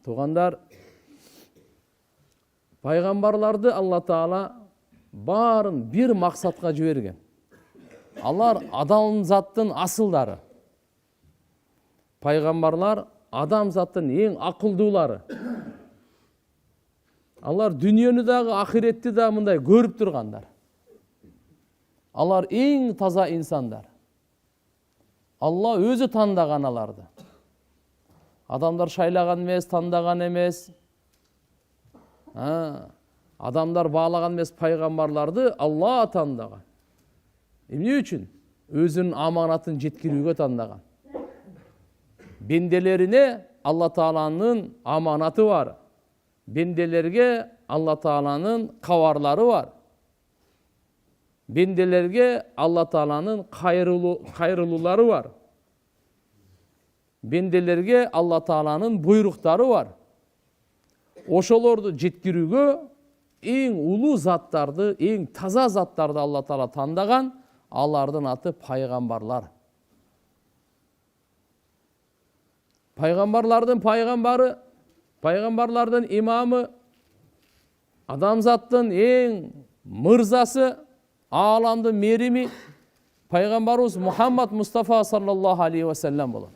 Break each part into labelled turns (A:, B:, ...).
A: Туғандар, пайғамбарларды Алла Таала барын бір мақсатқа жіберген. Алар адамзаттың асылдары. Пайғамбарлар адамзаттың ең ақылдылары. Алар дүниені дағы, ақиретті да мындай көріп тұрғандар. Алар ең таза инсандар. Алла өзі таңдаған аларды. Адамдар шайлаған емес, таңдаған емес. Адамдар bağlagan емес, пайғамбарларды Алла таңдаған. Не үшін? Өзінің аманатын жеткіруге таңдаған. Бенделеріне Алла Тааланың аманаты бар. Бенделерге Алла Тааланың қаварлары бар. Бенделерге Алла Тааланың қайырлылары бар. Бенделерге Алла Тааланың бұйрықтары бар. Ошолорду жеткирүүгө эң улуу заттарды, эң таза заттарды Алла Таала тандаган, алардын аты пайгамбарлар. Пайгамбарлардын пайгамбары, пайгамбарлардын имамы, адамзаттын эң мырзасы, ааламдын мерими пайгамбарыбыз Мухаммад Мустафа саллаллаху алейхи ва саллям болот.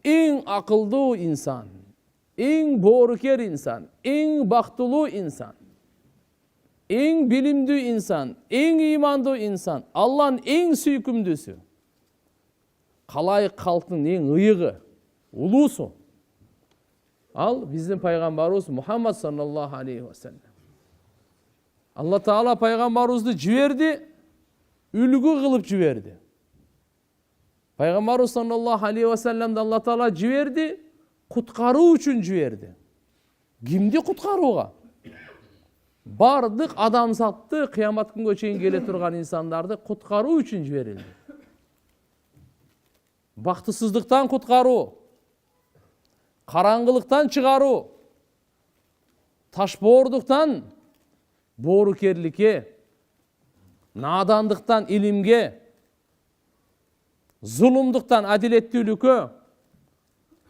A: Эң акылдуу инсан, эң боорукер инсан, эң бактылуу инсан, эң билимдүү инсан, эң ыймандуу инсан, Алланын эң сүйкүмдүүсү, калайык калктын эң ыйыгы, улуусу. Ал биздин пайгамбарыбыз Мухаммад саллаллаху алейхи ва саллям. Алла Таала пайгамбарыбызды жиберди, үлгү кылып жиберди. Пайгамбарыбыз саллаллаху алейхи ва саллямды Алла Таала жиберди, куткаруу үчүн жиберди. Кимди куткарууга? Бардык адамзатты кыямат күнгө чейин келе турган инсандарды куткаруу үчүн жиберилди. Бактысыздыктан куткаруу, караңгылыктан чыгаруу, ташбоордуктан боорукерликке, надандыктан илимге, зулумдуктан адилеттүүлүккө,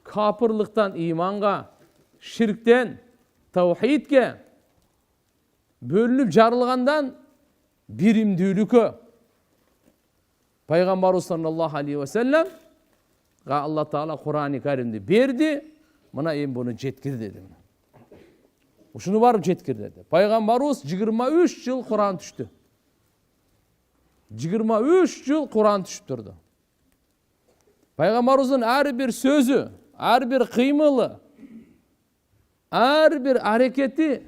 A: капырлыктан иманга, ширктен таухидке, бөлүнүп жарылгандан биримдүүлүккө. Пайгамбарыбыз саллаллаху алейхи ва саллям Алла Таала Кур'ан-ы Каримди берди, мына эми буну жеткир деди. Ушуну барып жеткир деди. Пайгамбарыбыз 23 жыл Кур'ан түштү. 23 жыл Кур'ан түшүп турду. Пайгамбарыбыздын ар бир сөзү, ар бир кыймылы, ар бир аракети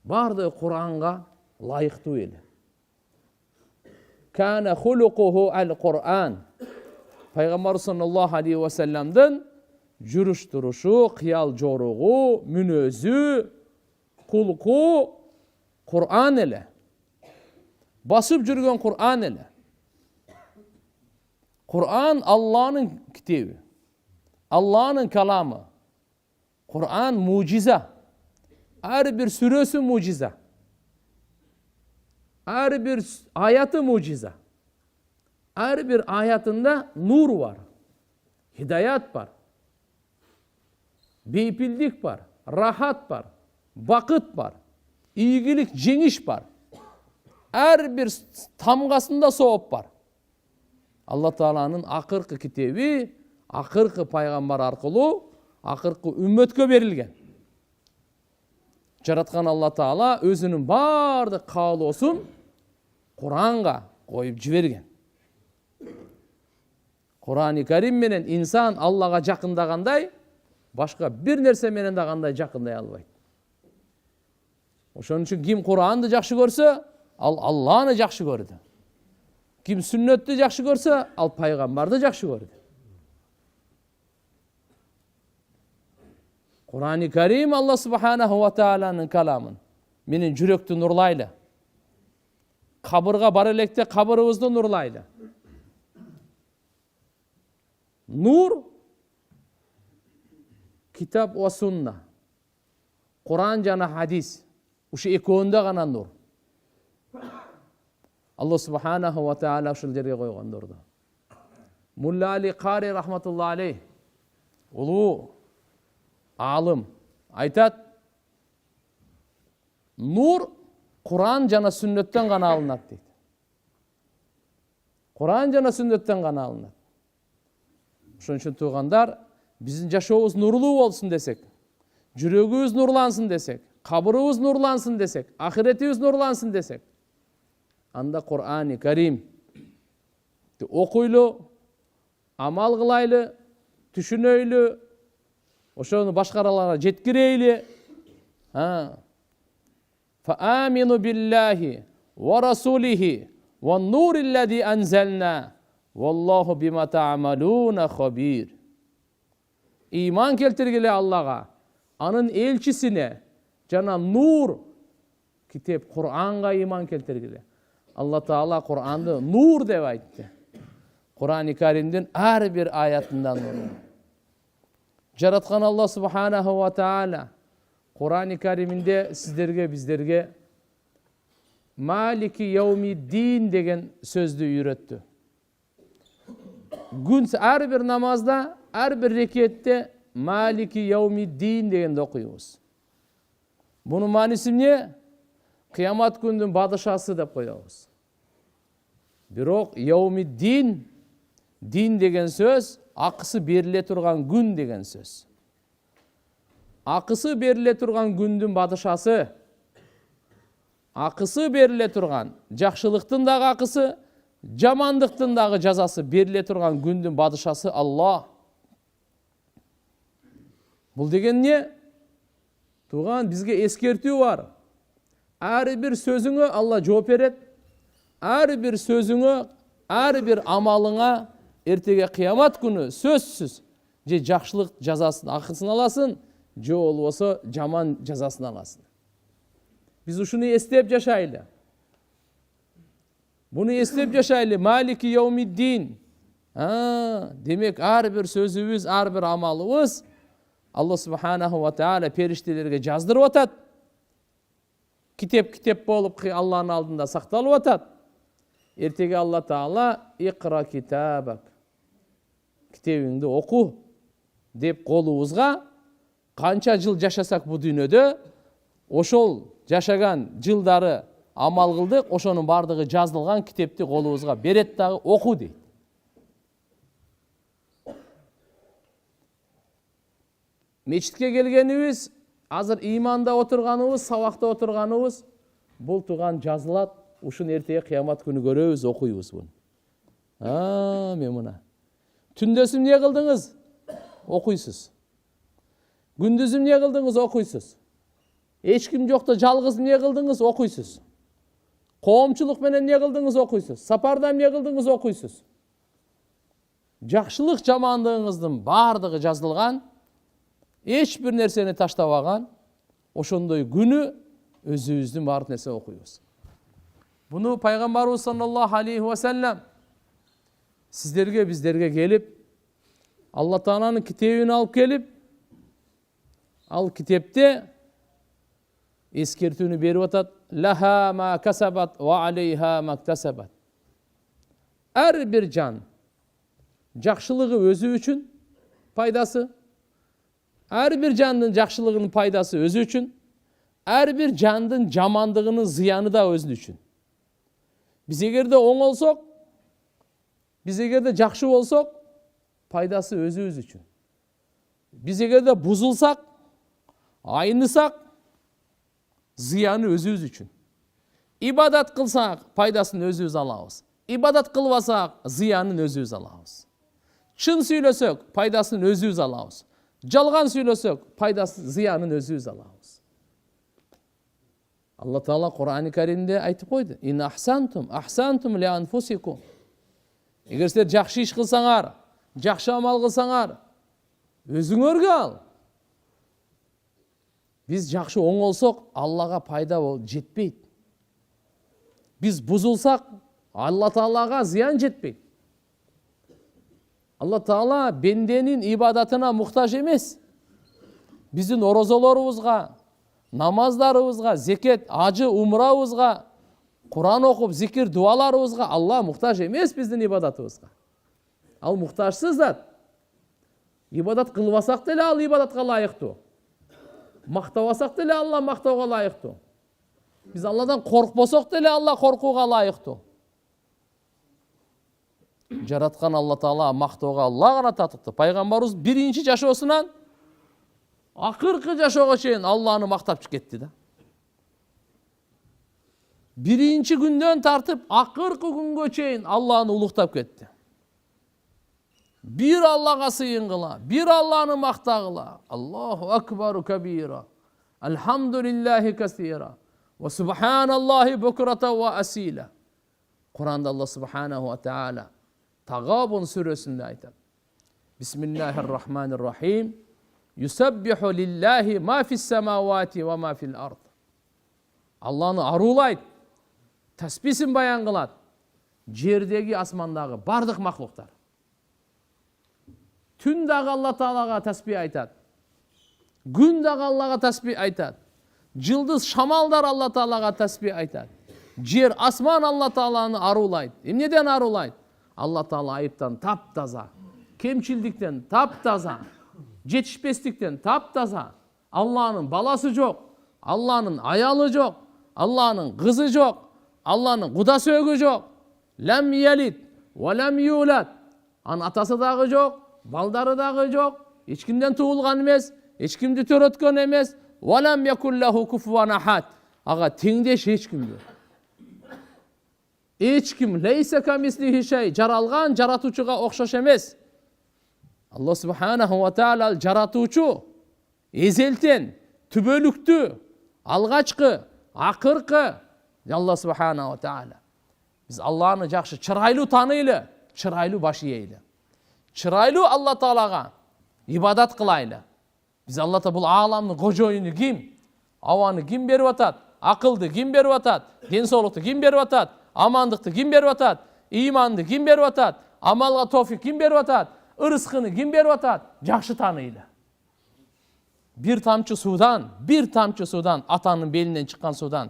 A: барды Кур'анга лайыктуу эле. Кана хулукуху ал-Кур'ан. Пайгамбар саллаллаху алейхи ва салламдын жүрүш турушу, кыял жоругу, мүнөзү, кулку Кур'ан эле. Басып жүргөн Кур'ан эле. Kur'an Allah'ın kitabı. Allah'ın kalamı. Kur'an mucize. Her bir süresi mucize. Her bir ayeti mucize. Her bir ayetinde nur var. Hidayet var. Beypillik var. Rahat var. Vakit var. İyilik, jeniş var. Her bir tamgasında soğuk var. Allah Taala'nın akırkı kitabı, akırkı paygambar arkılуу, akırkı ümmetke berilgen. Жараткан Allah Taala özünün bardык kaaloosun Kur'an'a koyup жиберген. Kur'an-ı Karim menen insan Allah'a jakındagандай, başka bir nerse menen dagандай jakınday albayt. Oşon үчүн kim Kur'an'ды жакшы көрсө, al Allah'ını жакшы көрдү. Kim sünnetті жақшы көрсе, ал пайғамбарды жақшы көрді. Kur'an-ı Karim Allah Subhanahu wa Ta'ala'nın kalamın. Менин жүрөктү нурлайлы. Кабырга бар электе кабырыбызды нурлайлы. Nur, kitap ve sunna. Kur'an jana hadis. Uşu ekөөндө гана nur. Allah Subhanahu wa Ta'ala ушул жерге койгондорду. Mulla Ali Qari rahmatullah aleyh. Улуу алым айтат, нур Құран жана сүннөттен гана алынат дейт. Құран жана сүннөттен гана алынат. Ошон үчүн туугандар, биздин жашообуз нурлуу болсун десек, жүрөгүбүз нурлансын десек, кабырыбыз нурлансын десек, ахиретибиз нурлансын десек, анда Кур'ан-ы Карим окуйлу, амал кылайлы, түшүнөйлү, ошону башкаларга жеткирейли. Фаамину биллахи ва расулихи ва нуриллади анзална валлаху бима та'малуна хабир. Иман келтиргиле Аллага, анын элчисине жана нур китеп Кур'анга иман келтиргиле. Алла Таала Кур'анды нур деп айтты. Кур'ан-ы Каримдин ар бир аятында нур. Жараткан Алла Субханаху ва Таала Кур'ан-ы Кариминде сиздерге, биздерге Малики яумиддин деген сөздү үйрөттү. Күн ар бир намазда, ар бир рекетте Малики яумиддин дегенди окуйбуз. Бунун мааниси эмне? Кыямат күндүн бадышасы деп коебуз. Бирок яумиддин, дин деген сөз акысы бериле турган күн деген сөз. Акысы бериле турган күндүн бадышасы, акысы бериле турган, жакшылыктын дагы акысы, жамандыктын дагы жазасы бериле турган күндүн бадышасы Алла. Бул деген не? Туган бизге эскертүү бар. Ар бир сөзүңө Алла жооп берет. Ар бир сөзүңө, ар бир амалыңа эртеге кыямат күнү сөзсүз же жакшылык жазасын, акысын аласың, же болбосо жаман жазасын аласың. Биз ушуну эстеп жашайлы. Буну эстеп жашайлы. Малики яумиддин. Демек ар бир сөзүбүз, ар бир амалыбыз Алла Субханаху ва Таала периштелерге жаздырып атат. Китеп болуп Алланын алдында сакталып атат. Эртеге Алла Таала икра китабак, китебиңди оку деп колубузга канча жыл жашасак бу дүйнөдө, ошол жашаган жылдары амал кылдык, ошонун бардыгы жазылган китепти колубузга берет дагы оку дейт. Мечитке келгенибиз, азыр иманда отурганыбыз, сабакта отурганыбыз, бул туган жазылат, ушун эртеге кыямат күнү көрөбүз, окуйбуз буну. Мен мына. Түндөсүм эмне кылдыңыз? Окуйсуз. Күндүзүм эмне кылдыңыз? Окуйсуз. Эч ким жокто жалгыз эмне кылдыңыз? Окуйсуз. Коомчулук менен эмне кылдыңыз? Окуйсуз. Сапарда эмне кылдыңыз? Окуйсуз. Жакшылык жамандыгыңыздын бардыгы жазылган, эч бир нерсени таштабаган, ошондой күнү өзүбүздүн бар нерсе окуйбуз. Буну пайгамбарыбыз саллаллаху алейхи ва саллям сиздерге, биздерге келип, Алла Тааланын китебин алып келип, ал китепте эскертүүнү берип атат. Лаха ма касабат ва алейха ма ктасабат. Ар бир жан жакшылыгы өзү үчүн пайдасы, ар бир жандын жакшылыгынын пайдасы өзү үчүн, ар бир жандын жамандыгынын зыяны да өзү үчүн. Биз эгерде оңолсок, биз эгерде жакшы болсок, пайдасы өзүбүз үчүн. Биз эгерде бузулсак, айнысак, зыяны өзүбүз үчүн. Ибадат кылсак, пайдасын өзүбүз алабыз. Ибадат кылбасак, зыянын өзүбүз алабыз. Чын сүйлөсөк, пайдасын өзүбүз алабыз. Жалган сүйлөсөк, пайдасын, зыянын өзүбүз алабыз. Алла Таала Кур'ан-ы Каримде айтып койду. Ин ахсантум, ахсантум ли анфусикум. Эгер силер жакшы иш кылсаңар, жакшы амал кылсаңар, өзүңөргө ал. Биз жакшы оңолсок, Аллага пайда жетпейт. Биз бузулсак, Алла Таалага зыян жетпейт. Алла Таала бенденин ибадатына муктаж эмес. Биздин орозолорубузга, намаздарыбызга, зекет, ажы, умрабызга, Кур'ан окуп, зикир, дуаларыбызга Алла муктаж эмес биздин ибадатыбызга. Ал муктажсыз зат. Ибадат кылбасак деле ал ибадатка лайыктуу. Мактабасак деле Алла мактауга ылайыктуу. Биз Алладан коркпосок деле Алла коркууга ылайыктуу. Жараткан Алла Таала мактоого Алла гана татыктуу. Пайгамбарыбыз биринчи жашоосунан акыркы жашоого чейин Алланы мактап кетти да. Биринчи күндөн тартып акыркы күнгө чейин Алланы улуктап кетти. Bir Allah'a sığıngıla, bir Allah'ını maktağıla. Allahu akbaru kabira. Elhamdülillahi kasira. Ve subhanallahi bukrata ve asila. Kur'an'da Allah subhanahu ve teala Tagabun suresinde ayet. Bismillahirrahmanirrahim. Yusabbihu lillahi ma fis semavati ve ma fil ard. Allah'ını arulayt. Tasbihin bayan kılat. Jerdegi asmandağı bardık mahluklar. Tün dağı Allah Ta'alaga tasbih aytat. Gün dağı Allah'a tasbih aytat. Cıldız şamaldar Allah Ta'alaga tasbih aytat. Jer asman Allah Ta'ala'nı arulayt. Neden arulayt? Allah Ta'ala ayıptan taptaza. Kemçildikten taptaza. Жетişpeslikten taptaza. Allah'ın balası yok. Allah'ın ayalı yok. Allah'ın kızı yok. Allah'ın kudası ögü yok. Lem yelid ve lem yulat. An atası dağı yok. Baldarı dağı yok. Hiç kimden tuğulgan emez. Hiç kimdi törötken emez. Velem yekullahu kufuvan ahad. Ağa tengdeş hiç kim yok. Hiç kim leyse kamislihi şey. Jaralgan jaratuçuga okşoş emez. Allah subhanahu wa ta'ala jaratuçu ezelten, tübölüktü, algaçkı, akırkı. Allah subhanahu wa ta'ala. Biz Allah'ını jakşı çıraylı tanıylı, çıraylı başı yeyle. Çıraylı Allah Ta'alaga ibadat kılaylı. Biz Allah Ta'ala bu alamın koca kim? Avanı kim berip atat? Akıldı kim berip atat? Densoluktu kim berip atat? Amandıktı kim berip atat? İmandı kim berip atat? Amalga tofik kim berip atat? Irıskını kim berip atat? Jakşı tanıylı. Bir tamçı sudan, atanın belinden çıkan sudan.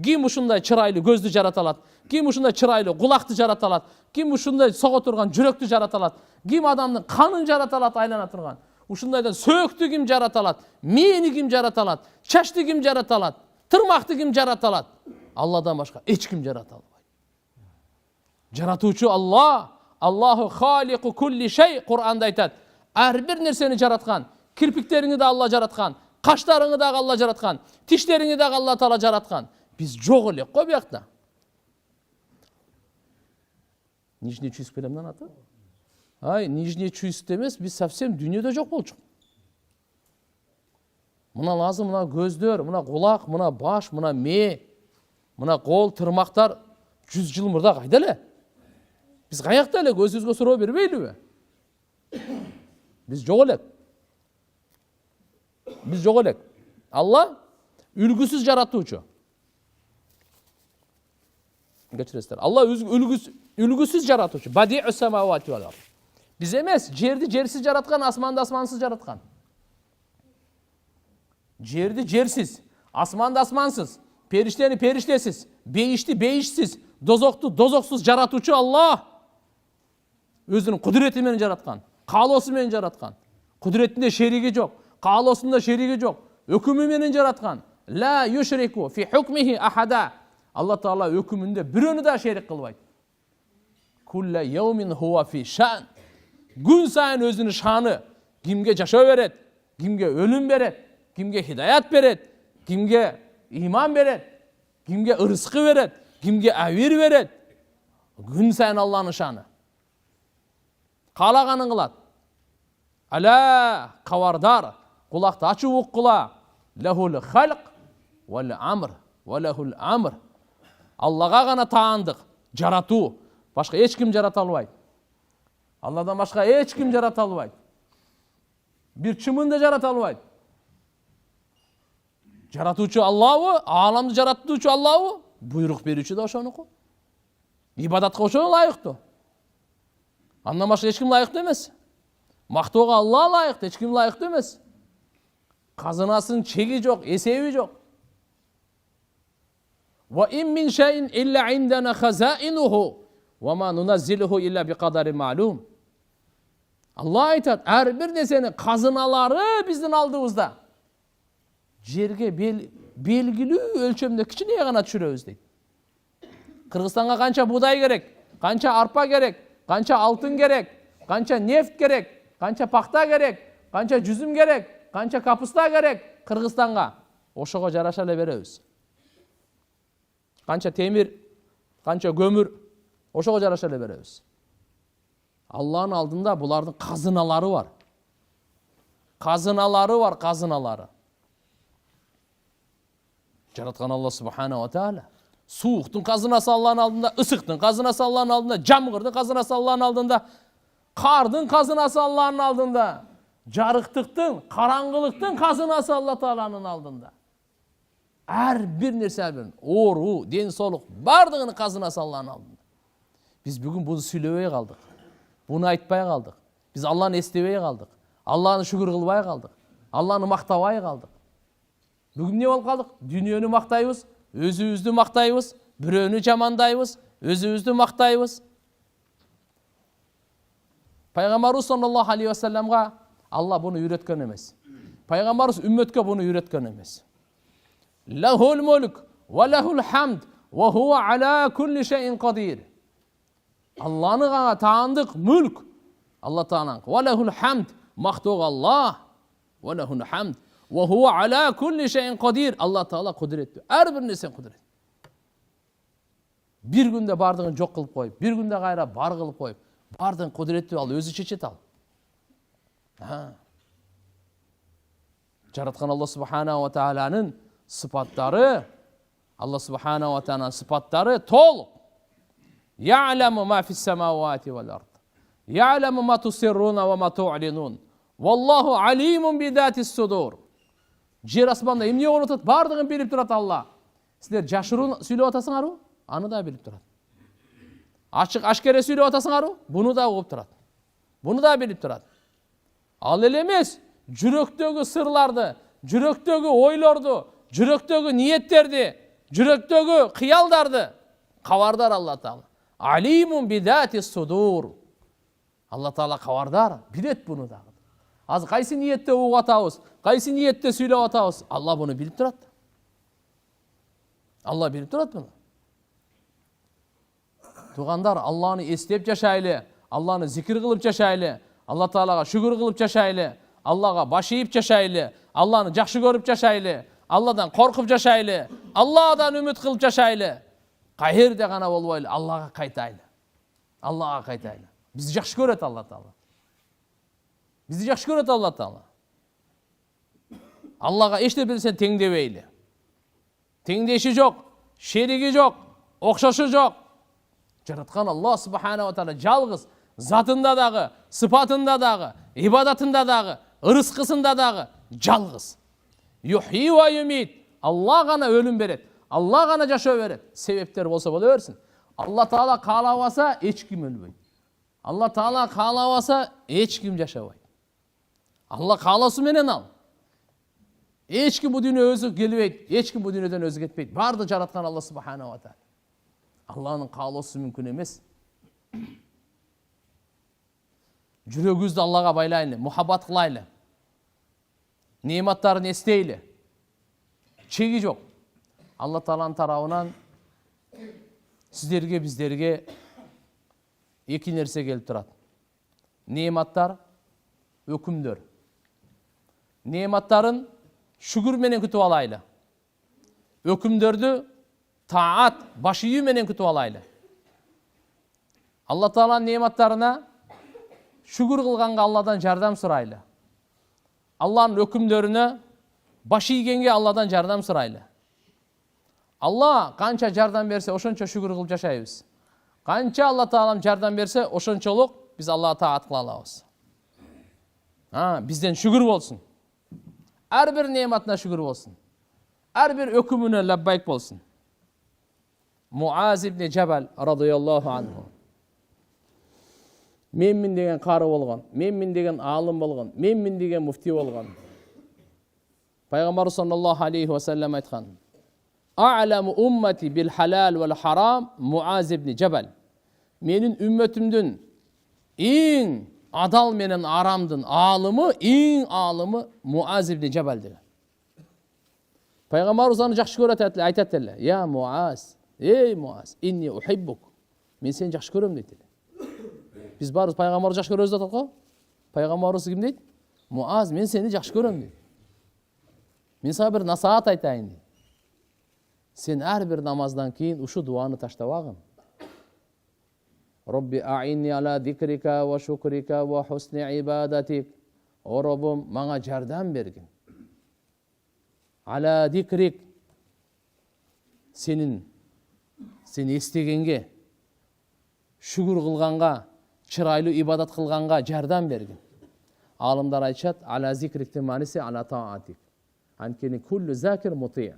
A: Kim uşunday çıraylı gözlü jaratalat? Kim uşunday çıraylı kulaktı jaratalat? Kim uşunday soğa turgan jüröktü jaratalat? Kim adamın kanın jaratalat aylana turgan? Uşundaydan sööktü kim jaratalat? Meni kim jaratalat? Çaştı kim jaratalat? Tırmaktı kim jaratalat? Allah'dan başka hiç kim jaratalmaydı. Jaratuçu Allah. Allahu haliku kulli şey Kur'an'da aytat. Her bir nerseni jaratkan. Kirpiklerini de Allah jaratkan. Kaşlarını da Allah jaratkan. Tişlerini de Allah Teala jaratkan. Biz жоқ элек қой бұяқта. Нижний чувств келемден аты? Ай, нижний чувств емес, біз совсем дүниеде жоқ болчук. Мына лазым, мына көздөр, мына құлақ, мына баш, мына ме, мына қол, тырмақтар 100 жыл мұрда қайда эле? Біз қаяқта элек, өзіңізге суроо бербейлі бе? Біз жоқ элек. Biz жоқ элек. Allah үлгүсүз жаратуучу. Geçiresizler. Allah үлгүсүз жаратуучу. Badi'us semavati vel ard. Biz emez, жерди жерсиз жараткан, асманды асмансыз жараткан. Жерди жерсиз, асманды асмансыз, периштени периштесиз, бейишти бейишсиз, дозокту дозоксуз жаратуучу Allah. Өзүнүн кудурети менен жараткан, каалоосу менен жараткан. Кудуретинде шериги жок. Kağlosunda şerigi yok. Hükümü menen jaratkan. La yushriku fi hukmihi ahada. Allah Taala hükümünde birini de şerik kılbaydı. Kulle yevmin huwa fi şan. Gün sayın özünün şanı. Kimge yaşa veret, kimge ölüm veret, kimge hidayat veret, kimge iman veret, kimge ırıskı veret, kimge avir veret. Gün sayın Allah'ın şanı. Kalağanın kılat. Ala kavardar. Kulakta açı ukkula. Lehul halq vel amr ve lehul amr. Allah'a gana taandık. Jaratu. Başka hiç kim jarata albaydı. Allah'dan başka hiç kim jarata albaydı. Bir çımın da jarata albaydı. Jaratuçu Allah'ı, alamdı jaratuçu Allah'ı, buyruk berүүчү da oşonuku. İbadatga oşo layıktı. Andan başka hiç kim layıktı emez. Maktooga Allah layıktı, hiç kim layıktı emez. Kazınasının çeki yok, esevi yok. Ve in min şeyin illa indana khazainuhu ve ma nunazziluhu illa bi qadarin ma'lum. Allah aytat, her bir nesenin kazınaları bizden aldığımızda. жерге белгилүү өлчөмдө кичине гана түшүрөбүз дейт. Кыргызстанга канча будай керек, канча арпа керек, канча алтын керек, канча нефт керек, канча пахта керек, канча жүзүм керек, канча капуста керек Кыргызстанга. Ошого жараша эле беребиз. Канча темир, канча көмүр, ошого жараша эле беребиз. Алланын алдында булардын казыналары бар. Казыналары бар, казыналары. Жараткан Алла субхана ва тааля. Сууктун казынасы Алланын алдында, ысыктын казынасы Алланын алдында, жамгырдын казынасы Алланын алдында, кардын казынасы Алланын алдында, жарыктыктын, караңгылыктын казынасы Алла Тааланын алдында. Ар бир нерсе оору, ден соолук бардыгынын казынасы Алланын алдында. Биз бүгүн буну сүйлөбөй калдык. Буну айтпай калдык. Биз Алланы эстебей калдык. Алланы шүгүр кылбай калдык. Алланы мактабай калдык. Бүгүн эмне болуп калдык? Дүйнөнү мактайбыз, өзүбүздү мактайбыз, бирөөнү жамандайбыз, өзүбүздү мактайбыз. Пайгамбарыбыз саллаллаху алейхи ва салламга Алла буну үйрөткөн эмес. Пайгамбарыбыз үммөткө буну үйрөткөн эмес. Лахул мулк ва лахул хамд ва хува ала кулли шайин кадир. Алланы гана таандык мүлк. Алла Таалан ва лахул хамд, мактоо Алла. Ва лахул хамд ва хува ала кулли шайин кадир. Алла Таала кудуреттүү. Ар бир нерсе кудурет. Бир күндө бардыгын жок кылып коюп, бир күндө кайра бар кылып коюп, бардыгын кудуреттүү ал өзү чечет ал. Жараткан Алла субхана ва тааланын sıfatları, Allah subhanahu wa ta'ala'nın sıfatları толук. Ya'lamu ma fis semawati vel ard. Ya'lamu ma tusirruna ve ma tu'linun. Wallahu alimun bi zatis sudur. Жер асманда эмне болуп атат? Бардыгын билип турат Алла. Силер жашыруун сүйлөп атасыңарбы? Аны да билип турат. Ачык ашкере сүйлөп атасыңарбы? Буну да угуп турат. Буну да билип турат. Ал эле эмес, жүрөктөгү сырларды, жүрөктөгү ойлорду, жүрөктөгү ниеттерди, жүрөктөгү кыялдарды кабардар Алла Таала. Алимун би затис судур. Алла Таала кабардар, билет буну да. Азыр кайсы ниетте угуп атабыз, кайсы ниетте сүйлөп атабыз, Алла буну билип турат. Алла билип турат буну. Тугандар, Алланы эстеп жашайлы, Алланы зикир кылып жашайлы, Алла Таалага шүгүр кылып жашайлы, Аллага баш ийип жашайлы, Алланы жакшы көрүп жашайлы, Алладан коркуп жашайлы, Алладан үмүт кылып жашайлы. Кайерде гана болбойлу, Аллага кайтайлы. Аллага кайтайлы. Бизди жакшы көрөт Алла Таала. Бизди жакшы көрөт Алла Таала. Аллага эчтене берсен теңдебейли. Теңдеши жок, шериги жок, окшошу жок. Жараткан Алла субхана ва таала жалгыз, затында дагы, сыпатында дагы, ибадатында дагы, ырыскысында дагы жалгыз. Юхи ва юмит. Алла гана өлүм берет. Алла гана жашоо берет. Себептер болсо боло берсин. Алла Таала каалабаса эч ким өлбөйт. Алла Таала каалабаса эч ким жашабайт. Алла каалоосу менен ал. Эч ким бу дүйнөгө өзү келбейт, эч ким бу дүйнөдөн өзү кетпейт. Барды жараткан Алла субхана ва таала. Алланын каалоосу мүмкүн эмес. Жүрөгүбүздү Аллага байлайлы, мухаббат кылайлы. Нематтарын эстейли. Чеги жок. Алла Тааланын тарабынан сиздерге, биздерге эки нерсе келип турат. Нематтар, өкүмдөр. Нематтарын шүгүр менен күтүп алайлы. Өкүмдөрдү таат, баш ийүү менен күтүп алайлы. Алла Тааланын нематтарына шүгүр кылганга Алладан жардам сурайлы. Алланын өкүмдөрүнө баш ийгенге Алладан жардам сурайлы. Алла канча жардам берсе, ошончо шүгүр кылып жашайбыз. Канча Алла Таалам жардам берсе, ошончолук биз Аллага таат кыла алабыз. Бизден шүгүр болсун. Ар бир нематына шүгүр болсун. Ар бир өкүмүнө лаббайк болсун. Муаз ибн Жабал радыйаллаху анху. Менмин деген кары болгон, менмин деген алым болгон, менмин деген муфти болгон. Пайгамбар саллаллаху алейхи ва саллям айткан: "A'lamu ummati bil halal wal haram Muaz ibn Jabal." Менин үммөтүмдүн эң адал менен арамдын алымы, эң алымы Муаз ибн Жабал деген. Пайгамбарыбыз аны жакшы көрөт эле, айтат эле. Я Муаз, ey Муаз, инни ухиббук. Мен сени жакшы көрөм дейт эле. Биз баарыбыз пайгамбарды жакшы көрөбүз деп атат го. Пайгамбарыбыз ким дейт? Муаз, мен сени жакшы көрөм дейт. Мен сага бир насаат айтайын дейт. Сен ар бир намаздан кийин ушу дуаны таштабагын. Робби а'инни ала зикрика ва шукрика ва хусни ибадатик. О Роббум, мага жардам бергин. Ала зикрик, сени эстегенге, шүгүр кылганга, чырайлуу ибадат кылганга жардам бергин. Алымдар айтышат, ала зикриктин мааниси ала таатик. Анткени куллу закир мутия.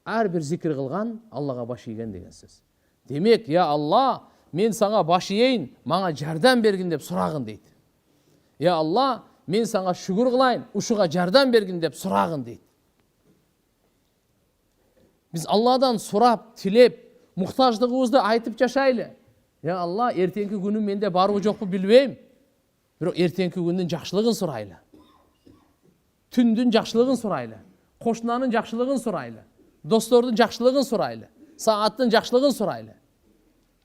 A: Ар бир зикир кылган Аллага баш ийген деген сөз. Демек, я Алла, мен сага баш ийейин, мага жардам бергин деп сурагын дейт. Я Алла, мен сага шүгүр кылайын, ушуга жардам бергин деп сурагын дейт. Biz Allah'dan sorap, tilep, muhtaçlığımızda aytıp yaşaylı. Ya Allah, ertenki günün mende barı yok mu bilmeyim. Biroq ertenki gündün jakşılığın soraylı. Tündün jakşılığın soraylı. Koşunanın jakşılığın soraylı. Dostordun jakşılığın soraylı. Saattın jakşılığın soraylı.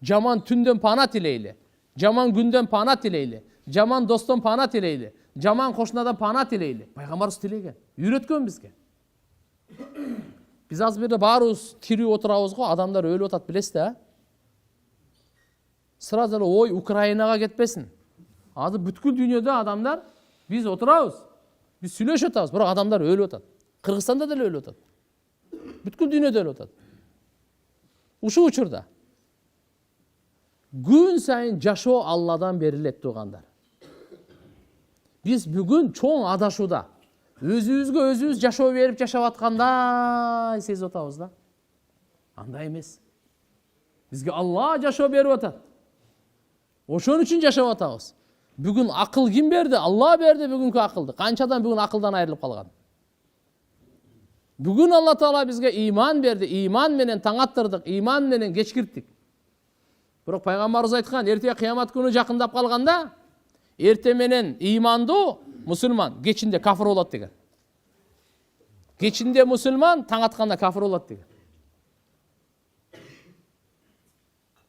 A: Jaman tündön pana tileyli. Jaman gündön pana tileyli. Jaman dostun pana tileyli. Jaman koşunadan pana tileyli. Peygamberimiz tilegen. Үйрөткөн bizge. Biz az bir de barız tiri oturabız go, adamlar ölüp atat bilesiz de. Sırada oy Ukraynaga ketpesin. Adı бүткүл dünyada adamlar biz oturabız. Biz süйлөшүp atabız, biroq adamlar ölüp atat. Kırgızstanda da ölüp atat. Бүткүл dünyada ölüp atat. Uşu uçurda. Gün sayın жашоо Allah'dan berilet tuğandar. Biz бүгүн çoğun adaşuda. Өзүбүзгө өзүбүз жашоо берип жашап аткандай сезип атабыз да. Андай эмес. Бизге Алла жашоо берип атат. Ошон үчүн жашап атабыз. Бүгүн акыл ким берди? Алла берди бүгүнкү акылды. Канчадан бүгүн акылдан айрылып калган. Бүгүн Алла Таала бизге иман берди. Иман менен таң аттырдык, иман менен кечкирттик. Бирок пайгамбарыбыз айткан, эрте кыямат күнү жакындап калганда, эрте менен имандуу Müslüman geçinde kafir olat деген. Geçinde Müslüman taң atkanda kafir olat деген.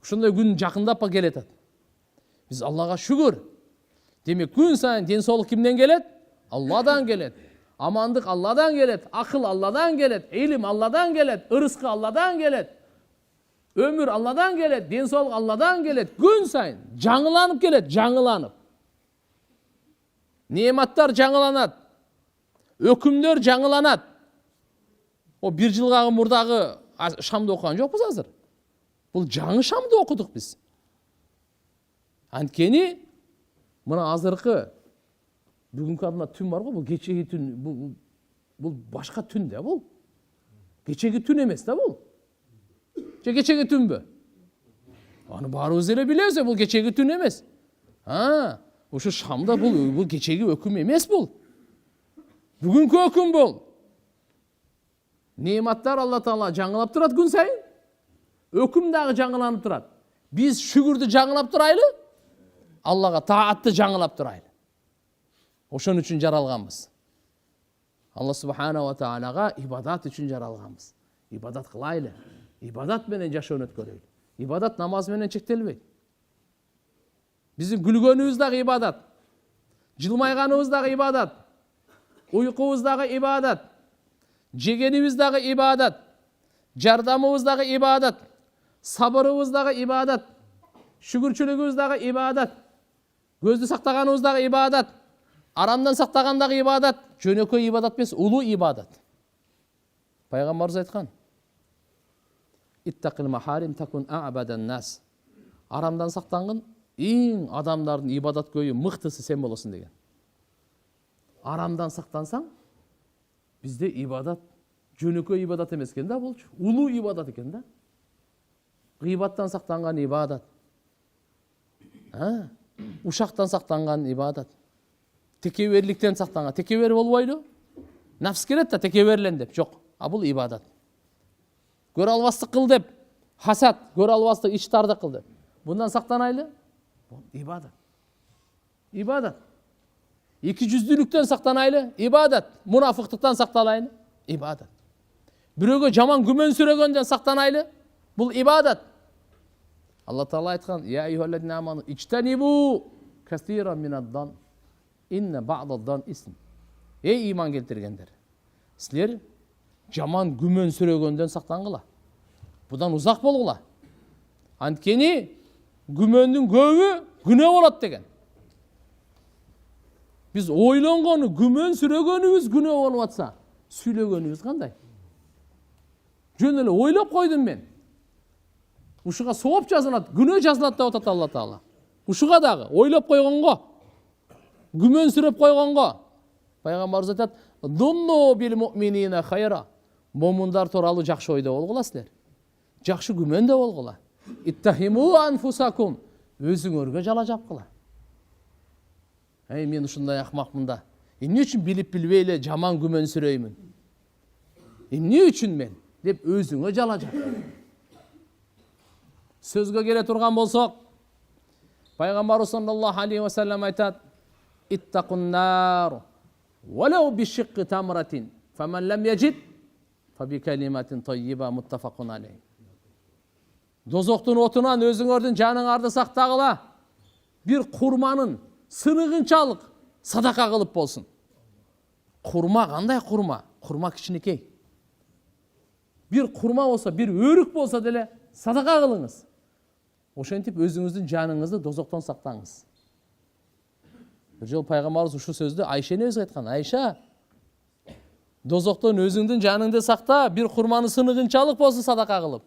A: Ушундай күн жакындап келет. Biz Allah'a şükür. Demek gün sayın денсаулык kimden gelet? Allah'dan gelet. Amandık Allah'dan gelet. Akıl Allah'dan gelet. İlim Allah'dan gelet. Rızkı Allah'dan gelet. Ömür Allah'dan gelet. Денсаулык Allah'dan gelet. Gün sayın жаңыланып gelet. Жаңыланып. Nimetler жаңыланат. Өкүмдөр жаңыланат. O bir жылгагы мурдагы Шамды окуган жокпуз азыр. Бул жаңы Шамды окудук биз. Анткени мына азыркы бүгүнкү адына түн бар го, бул кечеги түн, бул башка түн да бул. Кечеги түн эмес да бул. Же кечеги түнбү? Аны баарыбыз эле билебиз, бул кечеги түн эмес. Ошо Шамда бул кечеги өкүм эмес бул. Бүгүнкү өкүм бул. Нематтар Алла Таала жаңылап турат күн сайын. Өкүм дагы жаңыланып турат. Биз шүгүрдү жаңылап турайлы, Аллага таатты жаңылап турайлы. Ошон үчүн жаралганбыз. Алла Субхана ва Таалага ибадат үчүн жаралганбыз. Ибадат кылайлы. Ибадат менен жашоону өткөрөйлү. Ибадат намаз менен чектелбейт. Bizim gülgönümüz dağı ibadat. Жылмайганыбыз дагы ибадат. Уйкубуз дагы ибадат. Жегенибиз дагы ибадат. Жардамыбыз дагы ибадат. Сабырыбыз дагы ибадат. Шүгүрчүлүгүбүз дагы ибадат. Көздү сактаганыбыз дагы ибадат. Арамдан сактаган дагы ибадат. Жөнөкөй ибадат эмес, улуу ибадат. Пайгамбарыбыз айткан. Иттақил махарим такун а'бадан нас. Арамдан сактангын ең адамдардың ибадат көйі мықтысы сен боласың деген. Арамдан сақтансаң, бізде ибадат, жөнөкөй ибадат емес екен да бұл, улуу ибадат екен да. Гыйбаттан сақтанған ибадат. Ушақтан сақтанған ибадат. Текеберліктен сақтанған. Текебер болбойду? Нафс келет да текеберлен деп. Жоқ, бұл ибадат. Көрө албастык кыл деп, хасад, көрө албастык ичтарды кыл деп. Bundan сактанайлы? İbadet. İbadet. İki yüzlülükten saklanaylı? İbadet. Münafıklıktan saklanaylı? İbadet. Бирөөгө жаман күмөн сүрөгөндөн сактанайлы. Бул ибадат. Алла Таала айткан: "Я айюхаллазина аману ичтанибу касиран минад-дан инна ба'дад-дан исм." Эй иман келтиргендер, силер жаман күмөн сүрөгөндөн сактангыла. Будан узак болгула. Анткени күмөндүн көбү күнөө болот деген. Биз ойлонгону күмөн сүрөгөнүбүз күнөө болуп атса, сүйлөгөнүбүз кандай? Жөн эле ойлоп койдум мен. Ушуга сооп жазылат, күнөө жазылат деп атат Алла Таала. Ушуга дагы ойлоп койгонго, күмөн сүрөп койгонго. Пайгамбарыбыз айтат: "Дунну бил муъминина хайра." Момундар тууралуу жакшы ойдо болгула силер. Жакшы күмөндө болгула. Иттахиму анфусакум. Өзүңөргө жала жапкыла. Мен ушундай акмакмын да. Эмне үчүн билип билбей эле жаман күмөн сүрөймүн? Эмне үчүн мен деп өзүңө жала жап. Сөзгө келе турган болсок, Пайгамбар саллаллаху алейхи ва саллям айтат: "Иттакун нар валау бишикки тамратин, фаман лам яжид фаби калиматин таййиба муттафакун алейх." Дозоктун отунан өзүңөрдүн жаныңарды сактагыла. Бир курманын сыныгынчалык садака кылып болсун. Курма кандай курма? Курма кичинекей. Бир курма болсо, бир өрүк болсо деле садака кылыңыз. Ошентип өзүңүздүн жаныңызды дозоктон сактаңыз. Бир жол пайгамбарыбыз ушул сөздү Айшене өзү айткан: "Айша, дозоктон өзүңдүн жаныңды сакта, бир курманы сыныгынчалык болсун садака кылып.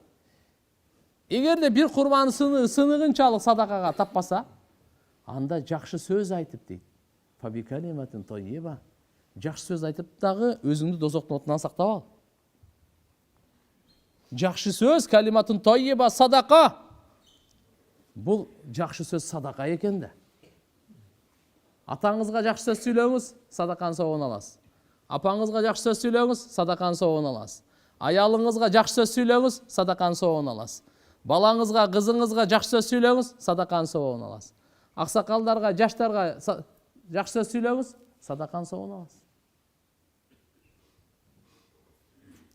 A: Эгерде бир курманы сыныгынчалык садакага таппаса, анда жакшы сөз айтып дейт. Фаби калиматин таййиба. Жакшы сөз айтып дагы өзүңдү дозоктун отунан сактап ал. Жакшы сөз, калиматин таййиба, садака. Бул жакшы сөз садака экен да. Атаңызга жакшы сөз сүйлөңүз, садаканын соогун аласыз. Апаңызга жакшы сөз сүйлөңүз, садаканын соогун аласыз. Аялыңызга жакшы сөз сүйлөңүз, садаканын соогун аласыз. Балаңызга, кызыңызга жакшы сөз сүйлөңүз, садаканын соогун аласыз. Аксакалдарга, жаштарга жакшы сөз сүйлөңүз, садаканын соогун аласыз.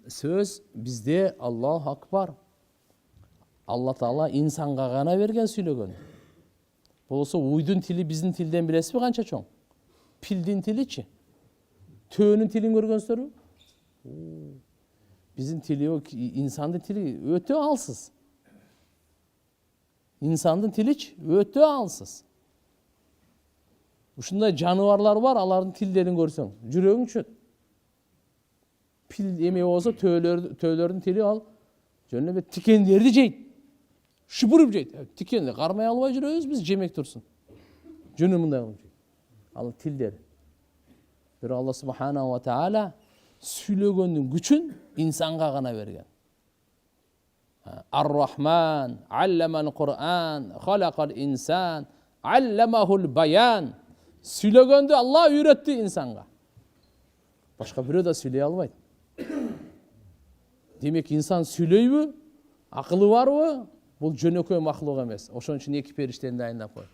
A: Сөз бизде Аллаху акбар. Алла Таала инсанга гана берген сүйлөгөн. Болсо уйдун тили биздин тилден билесизби канча чоң? Пилдин тиличи. Төөнүн тилин көргөнсүзбү? Биздин тили, инсандын тили өтө алсыз. Инсандын тиличи өтө алсыз. Ушундай жаныбарлар бар, алардын тилдерин көрсөң, жүрөгүң түшөт. Пил эме болсо төөлөрдүн тили ал жөн эле тикендерди жейт. Шыпырып жейт. Тикенди кармай албай жүрөбүз биз, жемек турсун. Жөнү мындай кылып жейт. Ал тилдер. Бир Алла субханаху ва таала сүйлөгөндүн күчүн инсанга гана берген. Ар-Рахман, алламал Кур'ан, халакал инсан, алламахул баян. Сүйлөгөндү Алла үйрөттү инсанга. Башка бирөө да сүйлөй албайт. Демек инсан сүйлөйбү? Акылы барбы? Бул жөнөкөй махлук эмес. Ошон үчүн эки периштени дайындап койду.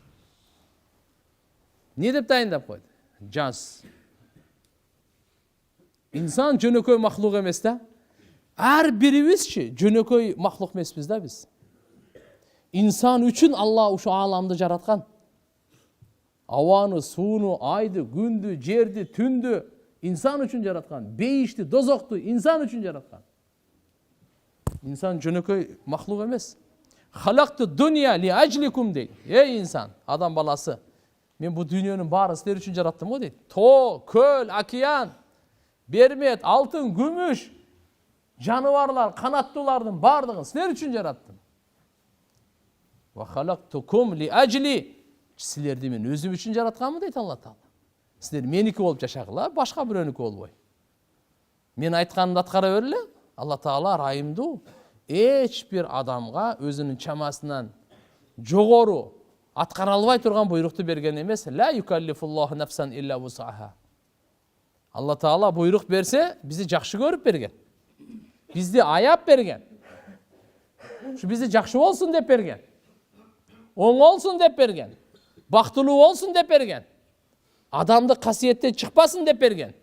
A: Не деп дайындап койду? Жаз. Инсан жөнөкөй махлук эмес да. Ар бирибизчи жөнөкөй махлук эмеспиз да биз. Инсан үчүн Алла ушу ааламды жараткан. Абаны, сууну, айды, күндү, жерди, түндү инсан үчүн жараткан. Бейишти, дозокту инсан үчүн жараткан. Инсан жөнөкөй махлук эмес. Халакту дуния ли ажликум дейт. Эй инсан, адам баласы, мен бу дүйнөнүн баарын силер үчүн жараттым го дейт. Тоо, көл, океан, бермет, алтын, күмүш, жаныбарлар, канаттуулардын баардыгын силер үчүн жараттым. Ва халактукум ли ажли. Силерди мен өзүм үчүн жаратканмын дейт Алла Таала. Силер меники болуп жашагыла, башка бирөөнүкү болбой. Мен айтканымды аткара бергиле. Алла Таала райымдуу. Эч бир адамга өзүнүн чамасынан жогору аткара албай турган буйрукту берген эмес. Ла юкаллифуллаху нафсан илля вусаха. Алла Таала буйрук берсе, бизди жакшы көрүп берген. Бизди аяп берген. Ушу бизди жакшы болсун деп берген. Оңолсун деп берген. Бактылуу болсун деп берген. Адамды касиеттен чыкпасын деп берген.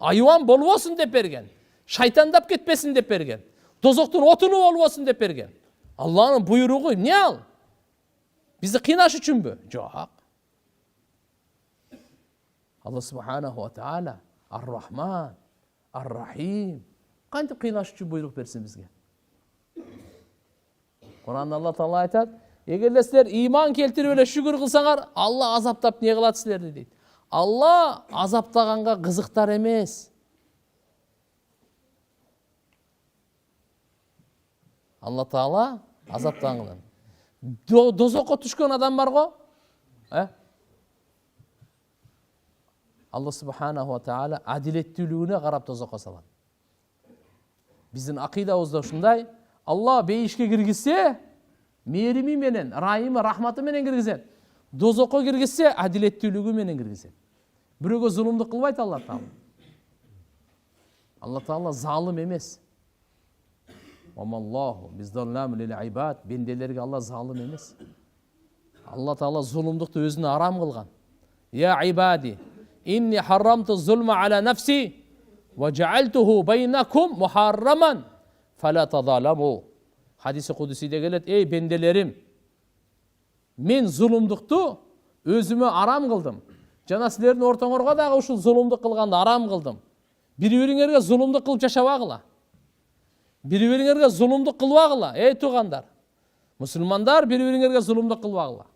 A: Айван болбосун деп берген. шайтандап кетпесин деп берген. Дозоктун отуну болбосун деп берген. Алланын буйругу эмне ал? Бизди кыйнаш үчүнбү? Жок. Алла субханаху ва таала ар-Рахман, ар-Рахим. Кантип кыйнаш үчүн буйрук берсин бизге? Куранда Алла Таала айтат: "Эгерде силер иман келтирип эле шүгүр кылсаңар, Алла азаптап не кылат силерди" дейт. Алла азаптаганга кызыктар эмес. Алла Таала азаптаган. Дозокко түшкөн адам бар го? Алла субханаху ва таала адилеттүүлүгүнө карап дозокко салат. Биздин акыйдабызда ушундай: Алла бейишке киргизсе, мээрими менен, райымы, рахматы менен киргизет. Дозокко киргизсе, адилеттүүлүгү менен киргизет. Бирөөгө зулумдук кылбайт Алла Таала. Алла Таала залым эмес. Вамаллаху биздаллам лил ибад. Бенделерге Алла залым эмес. Алла Таала зулумдукту өзүнө арам кылган. Я ибади, инни харрамту зулма аля нафси ва жаалтуху байнакум мухарраман фала тазаламу. Хадиси кудусиде келет: "Эй бенделерим, мен зулумдукту өзүмө арам кылдым. Жана силердин ортоңорго дагы ушул зулумдук кылганды арам кылдым. Бири-бириңерге зулумдук кылып жашабагыла. Бири-бириңерге зулумдук кылбагыла, эй туугандар. Мусулмандар бири-бириңерге зулумдук кылбагыла."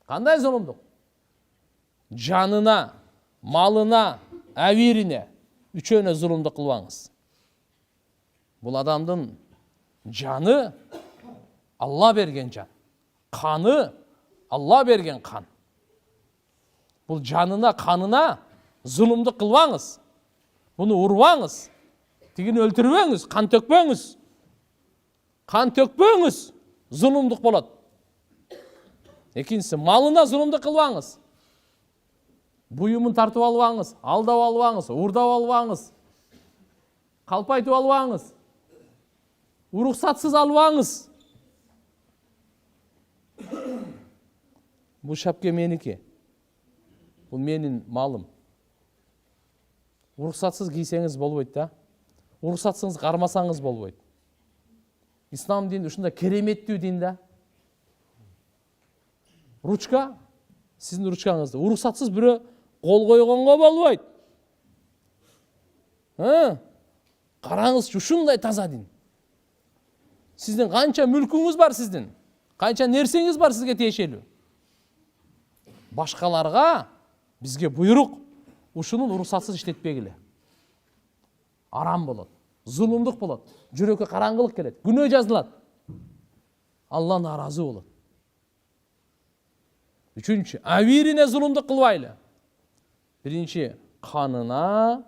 A: Кандай зулумдук? Жанына, малына, авирине, үчөөнө зулумдук кылбаңыз. Бул адамдын жаны Алла берген жан. Каны Алла берген кан. Бул жанына, канына зулумдук кылбаңыз. Буну урбаңыз. Тигини өлтүрбөңүз, кан төкпөңүз. Кан төкпөңүз, зулумдук болот. Экинчиси, малына зулумдук кылбаңыз. Буюмун тартып албаңыз, алдап албаңыз, урдап албаңыз. Калпайтып албаңыз. Уруксатсыз албаңыз. Бул шапке меники. Бул менин малым. Уруксатсыз кийсеңиз болбойт да. Уруксатсыз кармасаңыз болбойт. Ислам дини ушундай кереметтүү дин да. Ручка, сиздин ручкаңызды уруксатсыз бирөө кол койгонго болбойт. Караңызчы, ушундай таза дин. Сиздин канча мүлкүңүз бар сиздин? Канча нерсеңиз бар сизге тиешелүү? Башкаларга бизге буйрук, ушунун уруксатсыз иштетпегиле. Арам болот, зулумдук болот, жүрөккө караңгылык келет, күнөө жазылат. Алла наразы болот. Үчүнчү, авирине зулумдук кылбайлы. Биринчи, канына,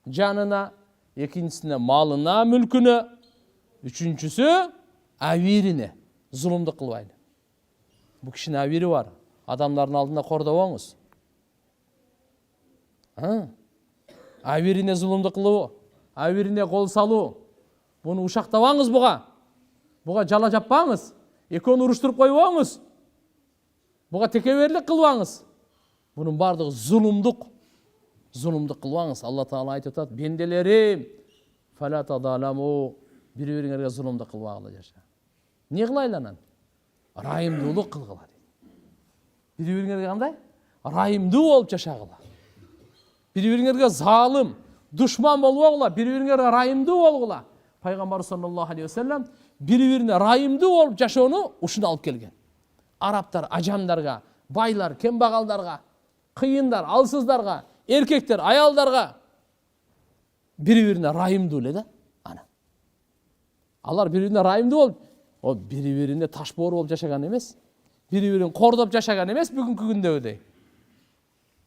A: жанына, экинчисине малына, мүлкүнө, үчүнчүсү авирине зулумдук кылбайлы. Бул кишинин авири бар. Адамдардын алдында кордобоңуз. Авирине зулумдук кылуу, авирине кол салуу. Буну ушактабаңыз буга. Буга жала жаппаңыз. Экөөнү уруштуруп койбоңуз. Буга текеберлик кылбаңыз. Бунун бардыгы зулумдук. Зулумдук кылбаңыз. Алла Таала айтып атат: "Бенделерим, фала тазаламу." Бири-бириңерге зулумдук кылбагыла жаша. Не кылайлы анан? Райымдуулук кылгыла дейт. Бири-бириңерге кандай? Райымдуу болуп жашагыла. Бири-бириңерге залым, душман болбогула, бири-бириңерге райымдуу болгула. Пайгамбар саллаллаху алейхи ва саллям бири-бирине райымдуу болуп жашоону ушуну алып келген. Арабтар ажамдарга, байлар кембагалдарга, кыйындар алсыздарга, эркектер аялдарга бири-бирине райымдуу эле да. Алар бири-бирине райымдуу болуп, бири-бирине таш боор болуп жашаган эмес. Бири-бирин кордоп жашаган эмес бүгүнкү күндөгүдөй.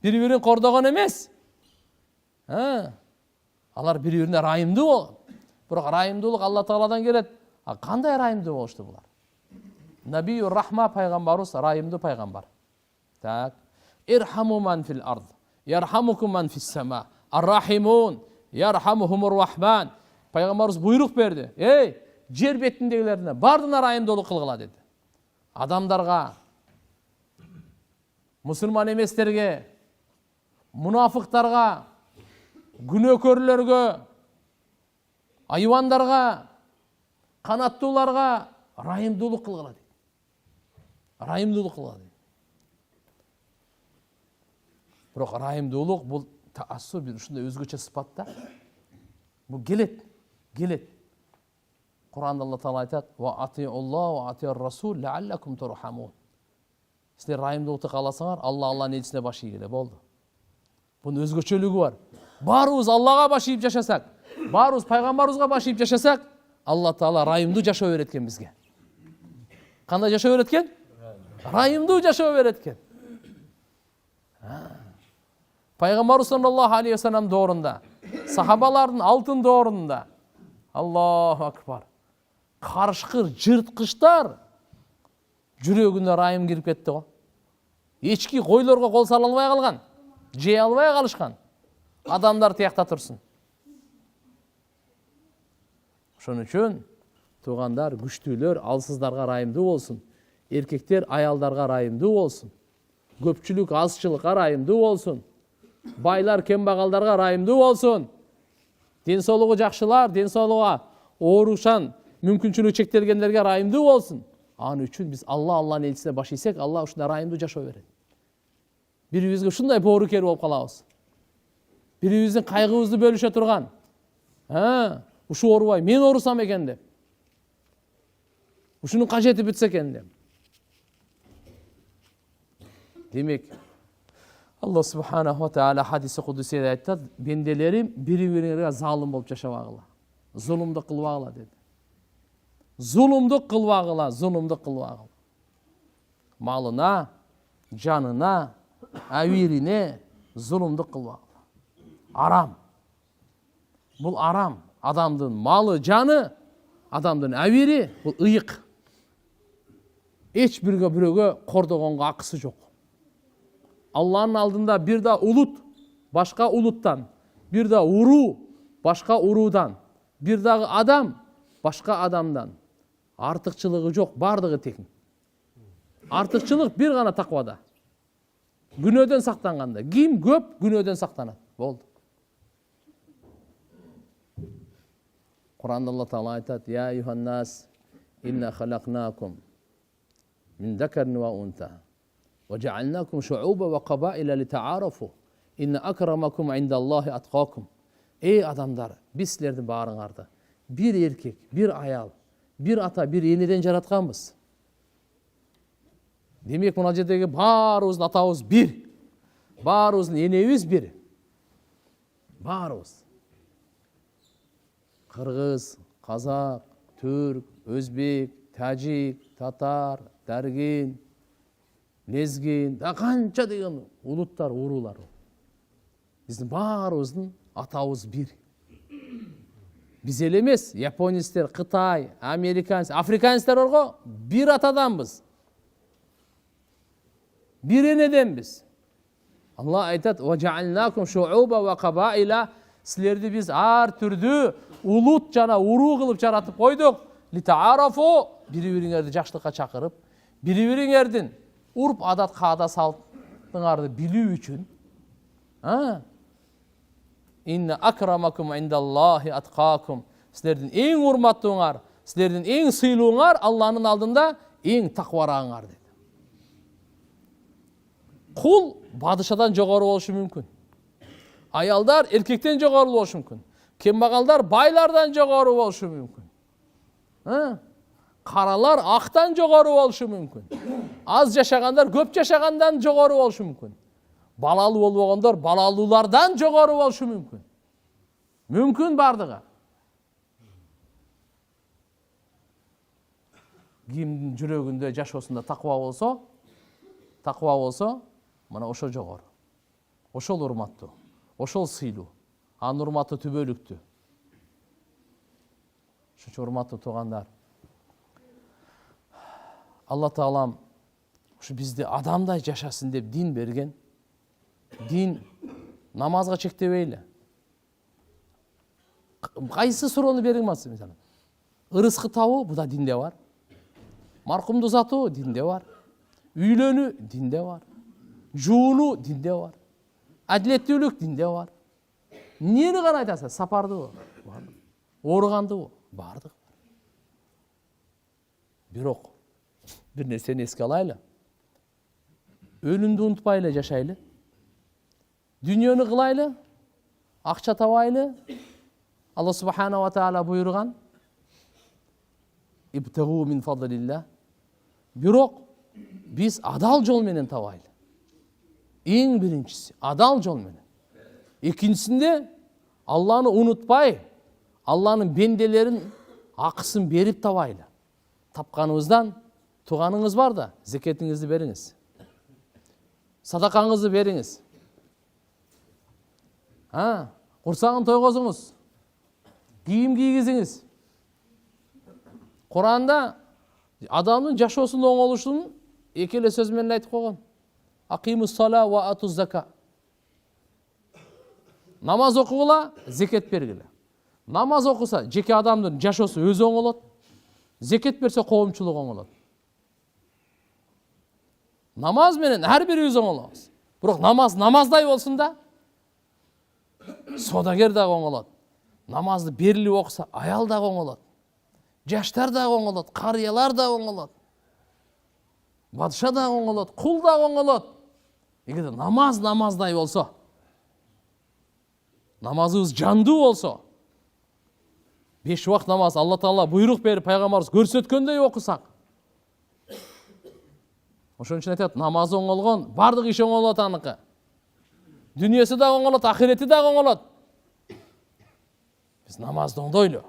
A: Бири-бирин кордогон эмес. Алар бири-бирине райымдуу болот. Бирок райымдуулук Алла Тааладан келет. Кандай райымдуу болушту булар? Набиюр Рахма пайгамбарыбыз райымдуу пайгамбар. Так. Ирхаму ман фил ард, ярхамукум ман фис сама. Ар-рахимун, ярхамухумур рахман. Пайгамбарыбыз буйрук берди. Эй, жер бетиндегилерине бардына райымдуулук кылгыла деди. Адамдарга, мусулман эместерге, мунафыктарга, күнөөкөрлөргө, айвандарга, канаттууларга райымдуулук кылгыла дейт. Райымдуулук кылгыла дейт. Бирок райымдуулук бул таассур, бир ушундай өзгөчө сыпат да. Бул келет. Куранда Алла Таала айтат: "Ва атиуллах ва атир расул лааллакум турхамун." Силер райымдуулукту кааласаңар, Алланын элчисине баш ийгиле болду. Бунун өзгөчөлүгү бар. Баарыбыз Аллага баш ийип жашасак, баарыбыз пайгамбарыбызга баш ийип жашасак, Алла Таала райымдуу жашоо берет экен бизге. Кандай жашоо берет экен? Райымдуу жашоо берет экен. Пайгамбарыбыз саллаллаху алейхи ва саллям доорунда, сахабалардын алтын доорунда, Аллаху акбар, карышкыр, жырткычтар жүрөгүнө райым кирип кетти го. Эчки койлорго кол сала албай калган, жей албай калышкан. Адамдар тиякта турсун. Ошон үчүн туугандар, күчтүүлөр алсыздарга райымдуу болсун. Эркектер аялдарга райымдуу болсун. Көпчүлүк азчылыкка райымдуу болсун. Байлар кембагалдарга райымдуу болсун. Ден соолугу жакшылар, ден соолугу оорушан, мүмкүнчүлүгү чектелгендерге райымдуу болсун. Аны үчүн биз Алланын элчисине баш ийсек, Алла ушундай райымдуу жашоо берет. Бирибизге ушундай боорукер болуп калабыз. Бирибиздин кайгыбызды бөлүшө турган. Ушу оорубай, мен оорусам экен деп. Ушунун кажети бүтсө экен деп. Демек, Алла субханаху ва таала хадиси кудусиде айтат: "Бенделерим бири-бириңерге залым болуп жашабагыла. Зулумдук кылбагыла" деди. Зулумдук кылбагыла. Малына, жанына, авирине зулумдук кылбагыла. Арам. Бул арам. Адамдын малы, жаны, адамдын авири бул ыйык. Эч бирөөгө кордогонго акысы жок. Алланын алдында бир да улут башка улуттан, бир да уруу башка уруудан, бир дагы адам башка адамдан артыкчылыгы жок, бардыгы тең. Артыкчылык бир гана таквада. Күнөөдөн сактанганда. Ким көп күнөөдөн сактанат. Болду. Куранда Алла Таала айтат: "Я юханнас, инна халакнакум мин закарин ва унта, ва жаалнакум шууба ва кабаила литаарафу, инна акрамакум индаллахи аткакум." Эй адамдар, биз силердин баарыңарды бир эркек, бир аял, бир ата, бир энеден жаратканбыз. Демек, мына жердеги баарыбыздын атабыз бир, баарыбыздын энебиз бир. Баарыбыз. Кыргыз, казак, түрк, өзбек, тажик, татар, даргин, лезгин, да канча деген улуттар, уруулар. Биздин баарыбыздын атабыз бир. Биз эле эмес, японецтер, Кытай, американец, африканецтер барго бир атаданбыз. Бир энеденбиз. Алла айтат: "Ва жаалнакум шууба ва кабаила", силерди биз ар түрдүү улут жана уруу кылып жаратып койдук. Литаарафу, бири-бириңерди жакшылыкка чакырып, бири-бириңердин урп адат каада салтыңарды билүү үчүн. Инна акрамакум индаллахи аткакум. Силердин эң урматтууңар, силердин эң сыйлууңар Алланын алдында эң таквараңар деди. Кул падышадан жогору болушу мүмкүн. Аялдар эркектен жогору болушу мүмкүн. Кембагалдар байлардан жогору болушу мүмкүн. Каралар актан жогору болушу мүмкүн. Аз жашагандар көп жашагандан жогору болушу мүмкүн. Балалуу болбогондор балалуулардан жогору болушу мүмкүн. Мүмкүн бардыгы. Кимдин жүрөгүндө, жашоосунда таква болсо, мына ошо жогору. Ошол урматтуу, ошол сыйлуу. Анын урматы түбөлүктүү. Ошо урматтуу туугандар, Алла Таалам ушу бизди адамдай жашасын деп дин берген. Дин намазга чектебейли. Кайсы суроону берилмасын, мисалы. Ырыскы табуу бу да динде бар. Маркумду узатуу динде бар. Үйлөнүү динде бар. Жуунуу динде бар. Адилеттүүлүк динде бар. Нені ғана айтасың? Сапарды бұл. Орғанды бұл. Бардық. Бирок bir нәрсені еске алайлы. Өлімді ұмытпайлы жашайлы. Дүниені қылайлы, ақша табайлы. Алла субхана ва тағала бұйырған. Ибтагу мин фадлилlah. Бирок biz адал жол менен табайлы. Ең біріншісі адал жол менен. Екіншісінде Алланы ұмытпай, Алланың бенделерін ақысын беріп табайлы. Тапқаныңыздан туғаныңыз бар да, зекетіңізді беріңіз. Садақаңызды беріңіз. Құрсағын тойғызыңыз. Киім кигізіңіз. Құранда адамның жашосын оңолушын екелі сөзмен айтып қойған. Ақимус сала ва атуз зака. Намаз оқуғыла, зекет бергілі. Намаз оқыса, жеке адамның жашосы өзі оңолады. Зекет берсе, қоғымшылық оңолады. Намаз менен әрбір өзі оңоламыз. Бірақ намаздай болсын да, содагер да оңолады. Намазды берілі оқыса, аял да оңолады. Жаштар да оңолады, қариялар да оңолады. Батша да оңолады, құл да оңолады. Егер намаздай болса, намазыңыз жанды болса, 5 уақыт намаз Алла Тағала бұйрық беріп пайғамбарымыз көрсеткендей оқысақ. Ошон үчүн айтат, намазы оңолгон, бардык иш оңолот аныкы. Дүниеси да оңолот, ахирети да оңолот. Биз намазды оңдойлу.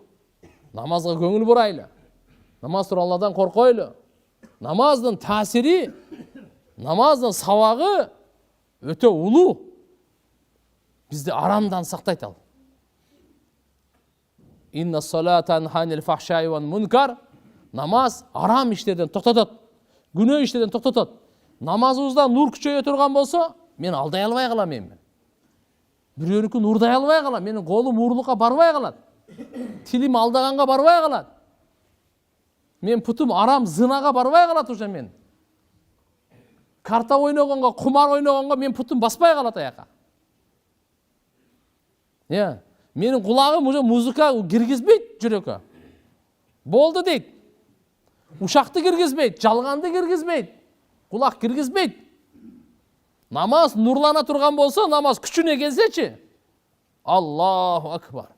A: Намазга көңүл бурайлы. Намаз туруп Алладан коркойлу. Намаздын таасири, намаздын сабагы өтө улуу. Бизди арамдан сактайт ал. Инна салата анханил фахшай ван мункар. Намаз арам иштерден токтотот. Күнөө иштерден токтотот. Намазыбызда нур күчөйө турган болсо, мен алдай албай калам эми. Бирөөнүкү нурдай албай калам. Менин колум уурлукка барбай калат. Тилим алдаганга барбай калат. Мен путум арам зынага барбай калат уже мен. Карта ойногонго, кумар ойногонго мен путум баспай калат аяка. Менин кулагым уже музыка киргизбейт жүрөккө. Болду дейт. Ушакты киргизбейт, жалганды киргизбейт. Кулак киргизбейт. Намаз нурлана турган болсо, намаз күчүнө келсечи. Аллаху акбар.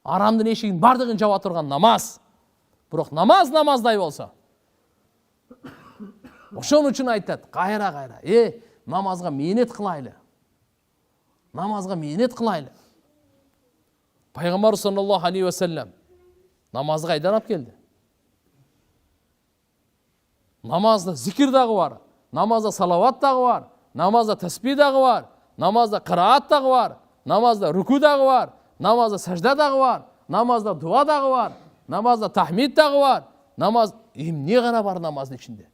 A: Арамдын эшигин бардыгын жаба турган намаз. Бирок намаздай болсо. Ошон үчүн айтат, кайра. Намазга мээнет кылайлы. Намазга мээнет кылайлы. Пайгамбар саллаллаху алейхи ва саллям намазга кайдан алып келди? Намазда зикир дагы бар, намазда салават дагы бар, намазда тасбих дагы бар, намазда кыраат дагы бар, намазда руку дагы бар, намазда сажда дагы бар, намазда дуа дагы бар, намазда тахмид дагы бар. Намаз эмне гана бар намаздын ичинде?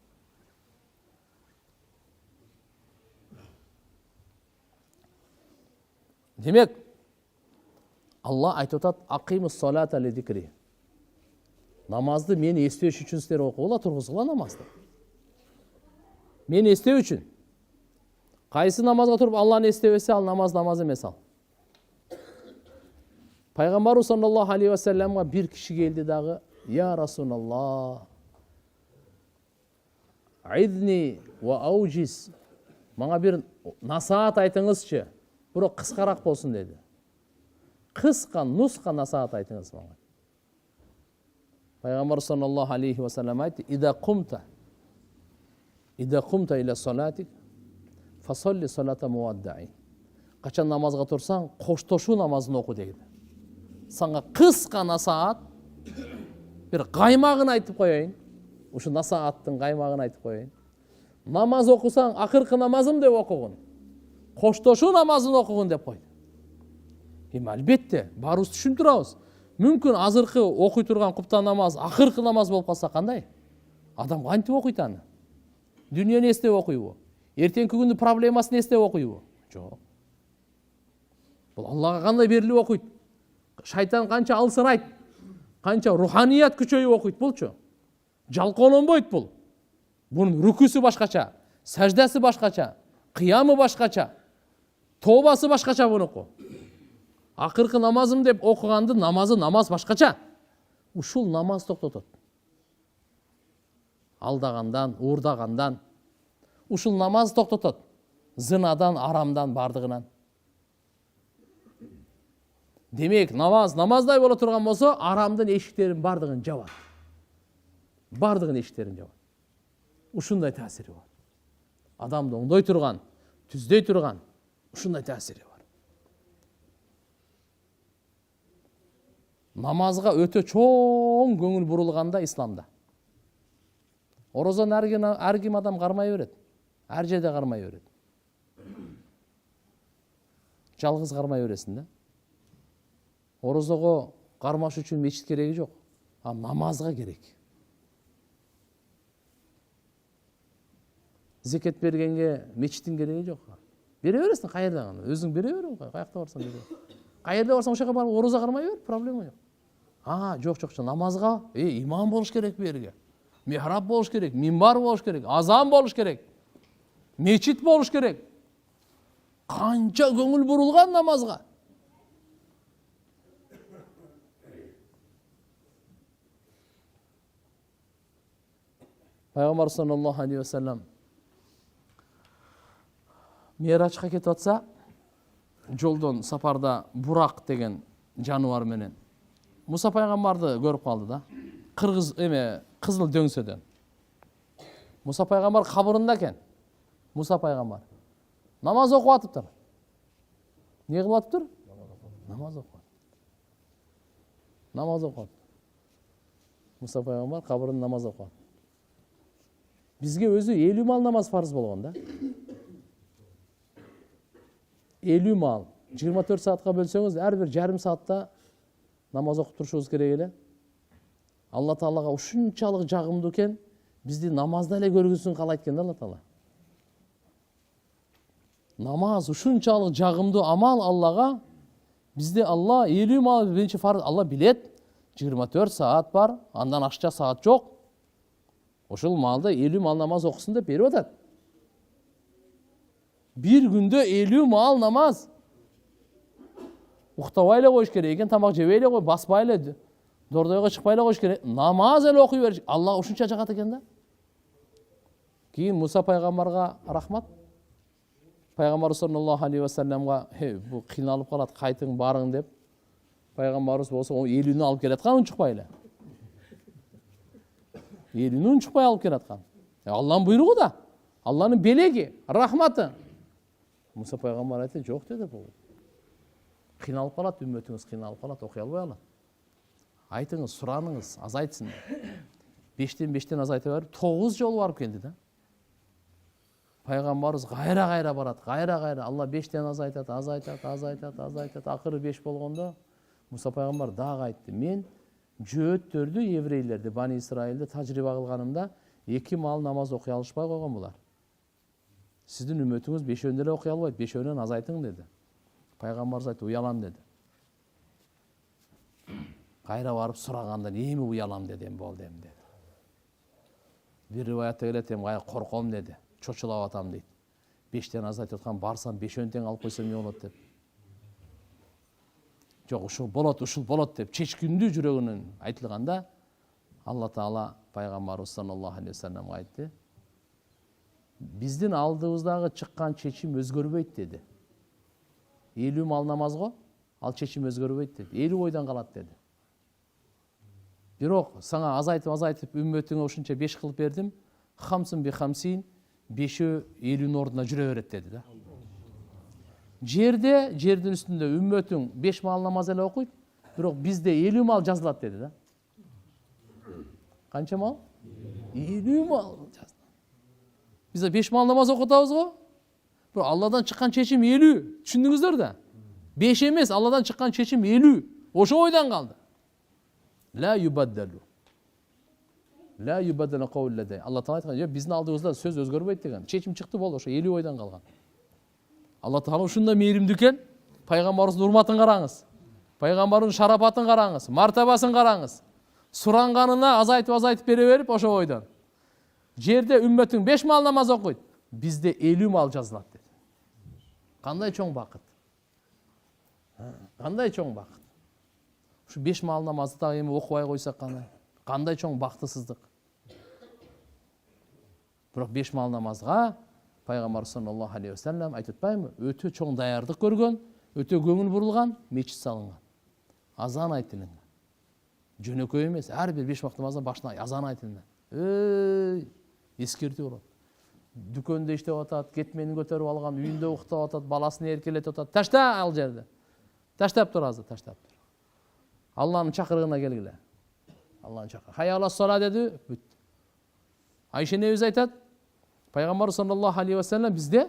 A: Демек, Алла айтып атат, акимус салата ли зикри. Намазды мен эстеш үчүн силер окугула, тургузгула намазды. Мен эстөө үчүн. Кайсы намазга туруп Алланы эстебесе, ал намаз эмес ал. Пайгамбарыбыз саллаллаху алейхи ва салламга бир киши келди дагы, "Я Расулаллах, айдни ва аужис." Мага бир насаат айтыңызчы. Бирок кыскараак болсун деди. Кыска, нуска насаат айтыңыз мага. Пайгамбар саллаллаху алейхи ва саллам айтты: "Ида кумта иля салатик, фасалли салата муаддаи." Качан намазга турсаң, коштошуу намазын оку деди. Сага кыска насаат, бир каймагын айтып коеюн. Ушу насааттын каймагын айтып коеюн. Намаз окусаң, акыркы намазым деп окугун. Коштошуу намазын окугун деп койду. Албетте, баарыбыз түшүндүрөбүз. Мүмкүн азыркы окуй турган куптан намаз акыркы намаз болуп калса кандай? Адам кантип окуйт аны? Дүнүйөнү эстеп окуйбу? Эртеңки күндүн проблемасын эстеп окуйбу? Жок. Бул Аллага кандай берилип окуйт? Шайтан канча алсырайт, канча руханият күчөйүп окуйт болчу. Жалкоонбойт бул. Бунун рүкүсү башкача, саждасы башкача, кыямы башкача. Тобасы башкача буныку. Акыркы намазым деп окуганды намаз башкача. Ушул намаз токтотот. Алдагандан, уурдагандан. Ушул намаз токтотот. Зынадан, арамдан, бардыгынан. Демек, намаздай боло турган болсо, арамдын эшиктерин бардыгын жабат. Бардыгын эшиктерин жабат. Ушундай таасири бар. Адамды оңдой турган, түздөй турган, ушундай таасири бар. Намазга өтө чоң көңүл бурулганда исламда. Орозон ар ким адам кармай берет. Ар жерде кармай берет. Жалгыз кармай бересиң да. Орозого кармаш үчүн мечит кереги жок. А намазга керек. Зекет бергенге мечиттин кереги жок. Бере бересиң кайерда, өзүң бере бер, каякта барсаң бере. Кайерда барсаң ошо барып ороза кармай бер, проблема жок. Жок, намазга имам болуш керек бу жерге. Михраб болуш керек, минбар болуш керек, азан болуш керек. Мечит болуш керек. Канча көңүл бурулган намазга. Пайгамбар саллаллаху алейхи ва саллям Мирачка кетип атса, жолдон сапарда Бурак деген жануар менен Муса пайгамбарды көрүп калды да. Кызыл дөңсөдөн. Муса пайгамбар кабырында экен. Муса пайгамбар намаз окуп атыптыр. Не кылып атыптыр? Намаз окуп. Намаз окуп. Муса пайгамбар кабырында намаз окуп. Бизге өзү 50 мал намаз фарыз болгон да. 50 мал 24 саатка бөлсөңүз, ар бир жарым саатта намаз окуп турушубуз керек эле. Алла Таалага ушунчалык жагымдуу экен, бизди намазда эле көргүсүн каалайт экен да Алла Таала. Намаз ушунчалык жагымдуу амал Аллага, бизди Алла 50 мал биринчи фарыз, Алла билет, 24 саат бар, андан ашча саат жок. Ошол малда 50 мал намаз окусун деп берип атат. Bir күндө 50 мал намаз. Уктабай эле коюш керек экен, тамак жебей эле кой, баспай эле, дордойго чыкпай эле коюш керек. Намаз эле окуй бер. Алла ушунча жагат экен да. Кийин Муса пайгамбарга рахмат. Пайгамбар саллаллаху алейхи ва салламга бу кыйналып калат, кайтың барың деп. Пайгамбарыбыз болсо 50-ни алып келаткан, унчукпай эле. 50-ни унчукпай алып келаткан. Алланын буйругу да. Алланын белеги, рахматы. Муса пайгамбар айтты, жок деди бул. Кыйналып калат, үммөтүңүз кыйналып калат, окуй албай калат. Айтыңыз, сураныңыз, азайтсын. 5-тен азайта берип, 9 жолу барып келди да. Пайгамбарыбыз кайра барат, кайра. Алла 5-тен азайтат. Акыры 5 болгондо Муса пайгамбар дагы айтты. Мен жөөттөрдү, еврейлерди, Бани Исраилди тажрыйба кылганымда 2 мал намаз окуй алышпай койгон булар. Сиздин үммөтүңүз 5-өн эле окуй албайт, 5-өнөн азайтың деди. Пайгамбарыбыз айтты, уялам деди. Кайра барып сурагандан эми уялам деди, эми болду эми деди. Бир риваятта келет, эми кайра корком деди. Чочулап атам дейт. 5-тен азайтып аткан барсам 5-өн тең алып койсом эмне болот деп. Жок, ушул болот деп чечкиндүү жүрөгүнөн айтылганда Алла Таала пайгамбарыбыз саллаллаху алейхи ва салламга айтты. Биздин алдыбыздагы чыккан чечим өзгөрбөйт деди. 50 мал намазго ал чечим өзгөрбөйт деди. 50 ойдан калат деди. Бирок сага азайтып үммөтүңө ушунча 5 кылып бердим. Хамсын би хамсин, 5-ө 50-нин ордуна жүрө берет деди да. Жердин үстүндө үммөтүң 5 мал намаз эле окуйт, бирок бизде 50 мал жазылат деди да. Канча мал? 50 мал жазылат. Бизде 5 мал намаз окутабыз го. Бирок Алладан чыккан чечим 50. Түшүндүңүздөр да? 5 эмес, Алладан чыккан чечим 50. Ошо ойдан калды. Ла юбаддалу. Ла юбаддалу каулладай. Алла Таала айткан, биздин алдыбызда сөз өзгөрбөйт деген. Чечим чыкты болду, ошо 50 ойдан калган. Алла Таала ушундай мээримдүү экен. Пайгамбарыбыздын урматын караңыз. Пайгамбардын шарапатын караңыз, мартабасын караңыз. Суранганына азайтып бере берип ошо ойдан. Жерде үммөтүң 5 мал намаз окуйт, бизде 50 мал жазылат деди. Кандай чоң бакыт. Кандай чоң бакыт. Ушу 5 маал намазды дагы эми окубай койсок кандай чоң бактысыздык. Бирок 5 маал намазга пайгамбар саллаллаху алейхи ва саллям айтып атпаймбы? Өтө чоң даярдык көргөн, өтө көңүл бурулган, мечит салынган. Азан айтылган. Жөнөкөй эмес, ар бир 5 вакыт намаздын башына азан айтылган. Эскертүү болот. Дүкөндө иштеп атат, кетменин көтөрүп алган, үйүндө уктап атат, баласын эркелетип атат. Ташта ал жерде. Таштап тур азыр, таштап тур. Алланын чакырыгына келгиле. Алланын чакырыгы. Хайя ала сола деди, бүт. Айша небиз айтат? Пайгамбар саллаллаху алейхи ва саллям биздин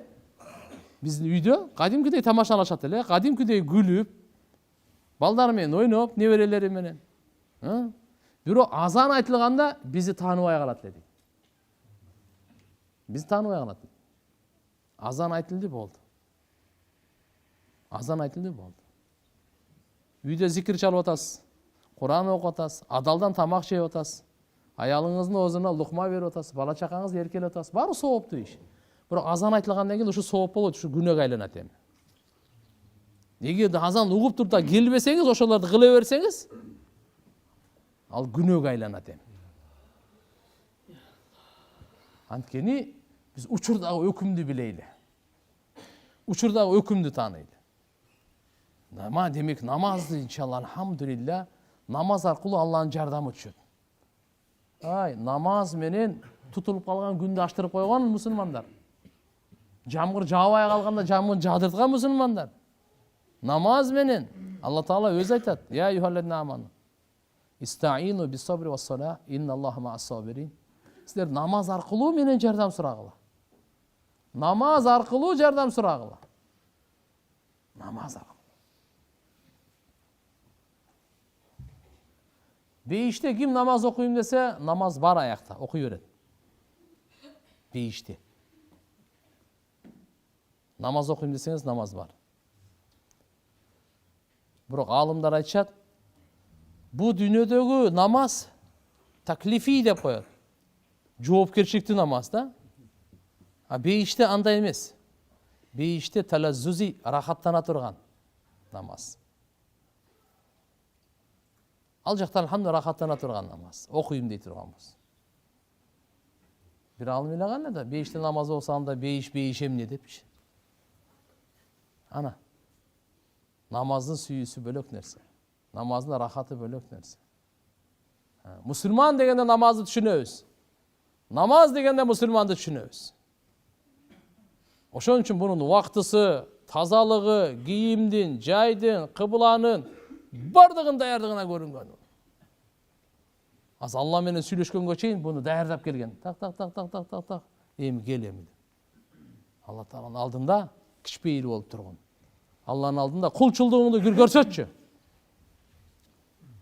A: үйдө кадимкидей тамашалашат эле, кадимкидей күлүп, балдар менен ойноп, неберелери менен. Бирок азан айтылганда бизди тааныбай калат эле. Биз тааныбай калат. Азан айтылды болду. Азан айтылды болду. Үйдө зикир чалып атасыз, Куран окуп атасыз, адалдан тамак жеп атасыз, аялыңыздын оозуна лукма берип атасыз, бала чакаңызды эркелеп атасыз. Баары сооптуу иш. Бирок азан айтылгандан кийин ушу сооп болот, ушу күнөөгө айланат эми. Эгерде азан угуп туруп да келбесеңиз, ошолорду кыла берсеңиз, ал күнөөгө айланат эми. Анткени биз учурдагы өкүмдү билейли. Учурдагы өкүмдү тааныйлы. Демек намазды иншалла алхамдулилля намаз аркылуу Алланын жардамы түшөт. Намаз менен тутулуп калган күндү аштырып койгон мусулмандар. Жамгыр жаабай калганда жамгыр жадырткан мусулмандар. Намаз менен Алла Таала өзү айтат: "Я юхаллазина аману истаину бис-сабри вас-сала инналлаха ма'ас-сабирин." Силер намаз аркылуу менен жардам сурагыла. Намаз аркылуу жардам сурагыла. Намаз аркылуу. Бейиште ким намаз окуйм десе, намаз бар аякта, окуй берет. Бейиште. Намаз окуйм десеңиз, намаз бар. Бирок алымдар айтышат, бу дүйнөдөгү намаз таклифи деп коет. Жоопкерчиликтүү намаз да. А бейиште андай эмес. Бейиште талаззузи, рахаттана турган намаз. Ал жакта алхамдулилла рахаттана турган намаз. Окуйм дей турганбыз. Бир алым ыйлаган да, бейиште намаз окусаңда бейиш эмне депчи. Ана. Намаздын сүйүүсү бөлөк нерсе. Намаздын рахаты бөлөк нерсе. Мусулман дегенде намазды түшүнөбүз. Намаз дегенде мусулманды түшүнөбүз. Ошон үчүн бунун убактысы, тазалыгы, кийимдин, жайдын, кыбланын бардыгын даярдыгына көрүнгөн. Аз Алла менен сүйлөшкөнгө чейин буну даярдап келген. Так. Эми кел эми. Алла Тааланын алдында кичпейил болуп турган. Алланын алдында кулчулдугуңду көрсөтчү.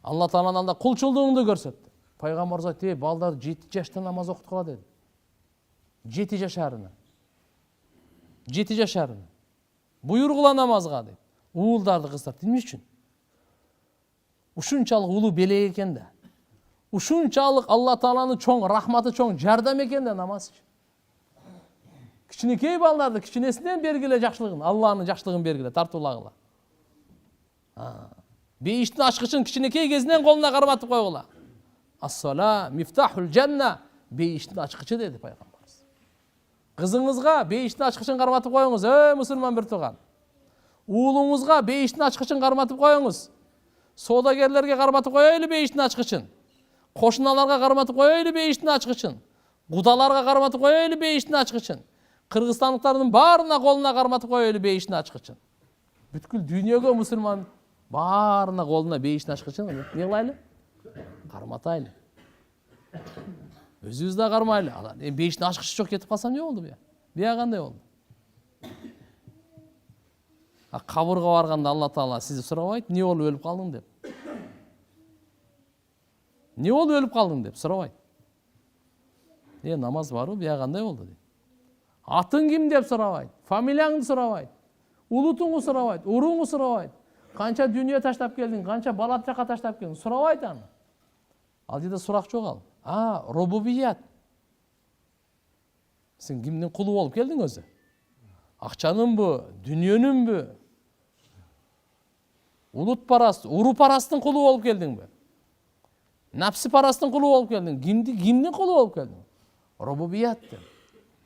A: Алла Тааланын алдында кулчулдугуңду көрсөт. Пайгамбар айтты: "Балдар 7 жашта намаз окуткула" деди. 7 жашарына. 7 жашарына. Буйругула намазга дейт. Уулдарды кыздырт. Эмне үчүн? Ушунчалык улуу белек экен да. Ушунчалык Алла Тааланын чоң рахматы, чоң жардам экен да намаз. Кичинекей балдарды кичинесинен бергиле жакшылыгын, Алланын жакшылыгын бергиле, тартуулагыла. Бейиштин ачкычын кичинекей кезинен колуна карматып койгула. Ас-сала мифтахул жанна, бейиштин ачкычы деди пайгамбарыбыз. Кызыңызга бейиштин ачкычын карматып коюңуз, мусулман бир тууган. Уулуңузга бейиштин ачкычын карматып коюңуз. Соодагерлерге карматып коелу бейиштин ачкычын. Кошуналарга карматып коелу бейиштин ачкычын. Кудаларга карматып коелу бейиштин ачкычын. Кыргызстандыктардын баарына колуна карматып коелу бейиштин ачкычын. Бүткүл дүйнөгө мусулман баарына колуна бейиштин ачкычын эмне кылайлы? Карматайлы. Өзүбүз да кармайлы. Бейиштин ачкычы жок кетип калсам эмне болду буя? Буя кандай болду? Кабырга барганда Алла Таала сизди сурабайт, эмне болуп өлүп калдың деп. Эмне болуп өлүп калдың деп сурабайт. Намаз барбы, буя кандай болду дейт. Атың ким деп сурабайт, фамилияңды сурабайт, улутуңду сурабайт, уруңду сурабайт. Канча дүйнө таштап келдиң, канча бала чака таштап келдиң, сурабайт аны. Ал жерде сурак жок ал. Рубубият. Сен кимдин кулу болуп келдиң өзү? Акчанынбы, дүниөнүнбү? Улут параст, уру парасттын кулу болуп келдиңби? Напсы парасттын кулу болуп келдиң? Кимдин кулу болуп келдиң? Рубубияттын.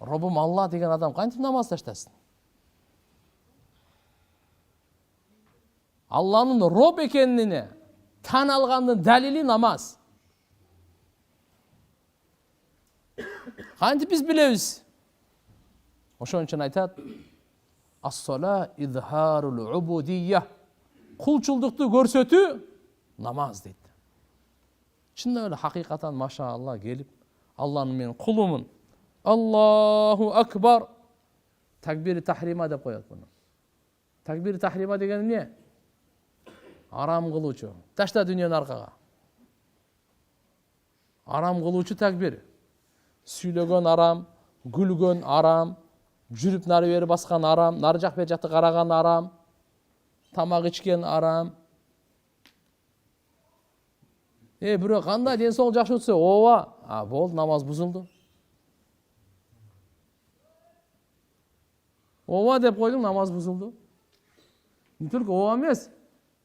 A: Робум Алла деген адам кантип намаз таштасын? Алланын Роб экенине тан алгандын далили намаз. Кантип биз билебиз? Ошон үчүн айтат: Ас-сала изхарул убудия. Кулчулдукту көрсөтүү намаз дейт. Чындап эле хакыйкатан машаалла келип, Алланын мен кулумун. Аллаху акбар. Такбир тахрима деп коет буну. Такбир тахрима деген эмне? Арам кылуучу. Ташта дүнүйөнү аркага. Арам кылуучу такбир. Сүйлөгөн арам, күлгөн арам, жүрүп нары бери баскан арам, нары жак бери жакты караган арам, тамак ичкен арам. Бирок кандай ден соолук жакшы өтсө, ооба, болду, намаз бузулду. Ооба деп койдуң, намаз бузулду. Не только ооба эмес.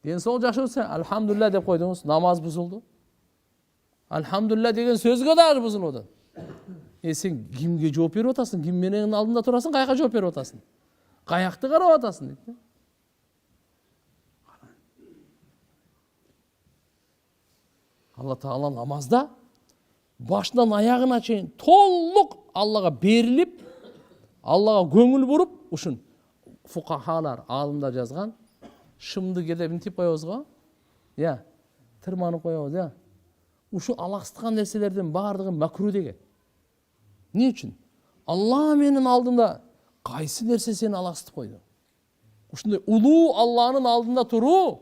A: Ден соолук жакшы өтсө, альхамдулилля деп койдуңуз, намаз бузулду. Альхамдулилля деген сөзгө дагы бузулуп атат. Сен кимге жооп берип атасың? Ким менен алдында турасың? Каяка жооп берип атасың? Каякты карап атасың дейт. Алла Таала намазда башынан аягына чейин толук Аллага берилип, Аллага көңүл буруп, ушун фукахалар, аалымдар жазган, шымды келе мынтип коебузго? Тырманып коебуз, Ушу алаксыткан нерселердин баардыгы макру деген. Не үчүн? Алла менин алдында кайсы нерсе сени алаксытып койду? Ушундай улуу Алланын алдында туруу.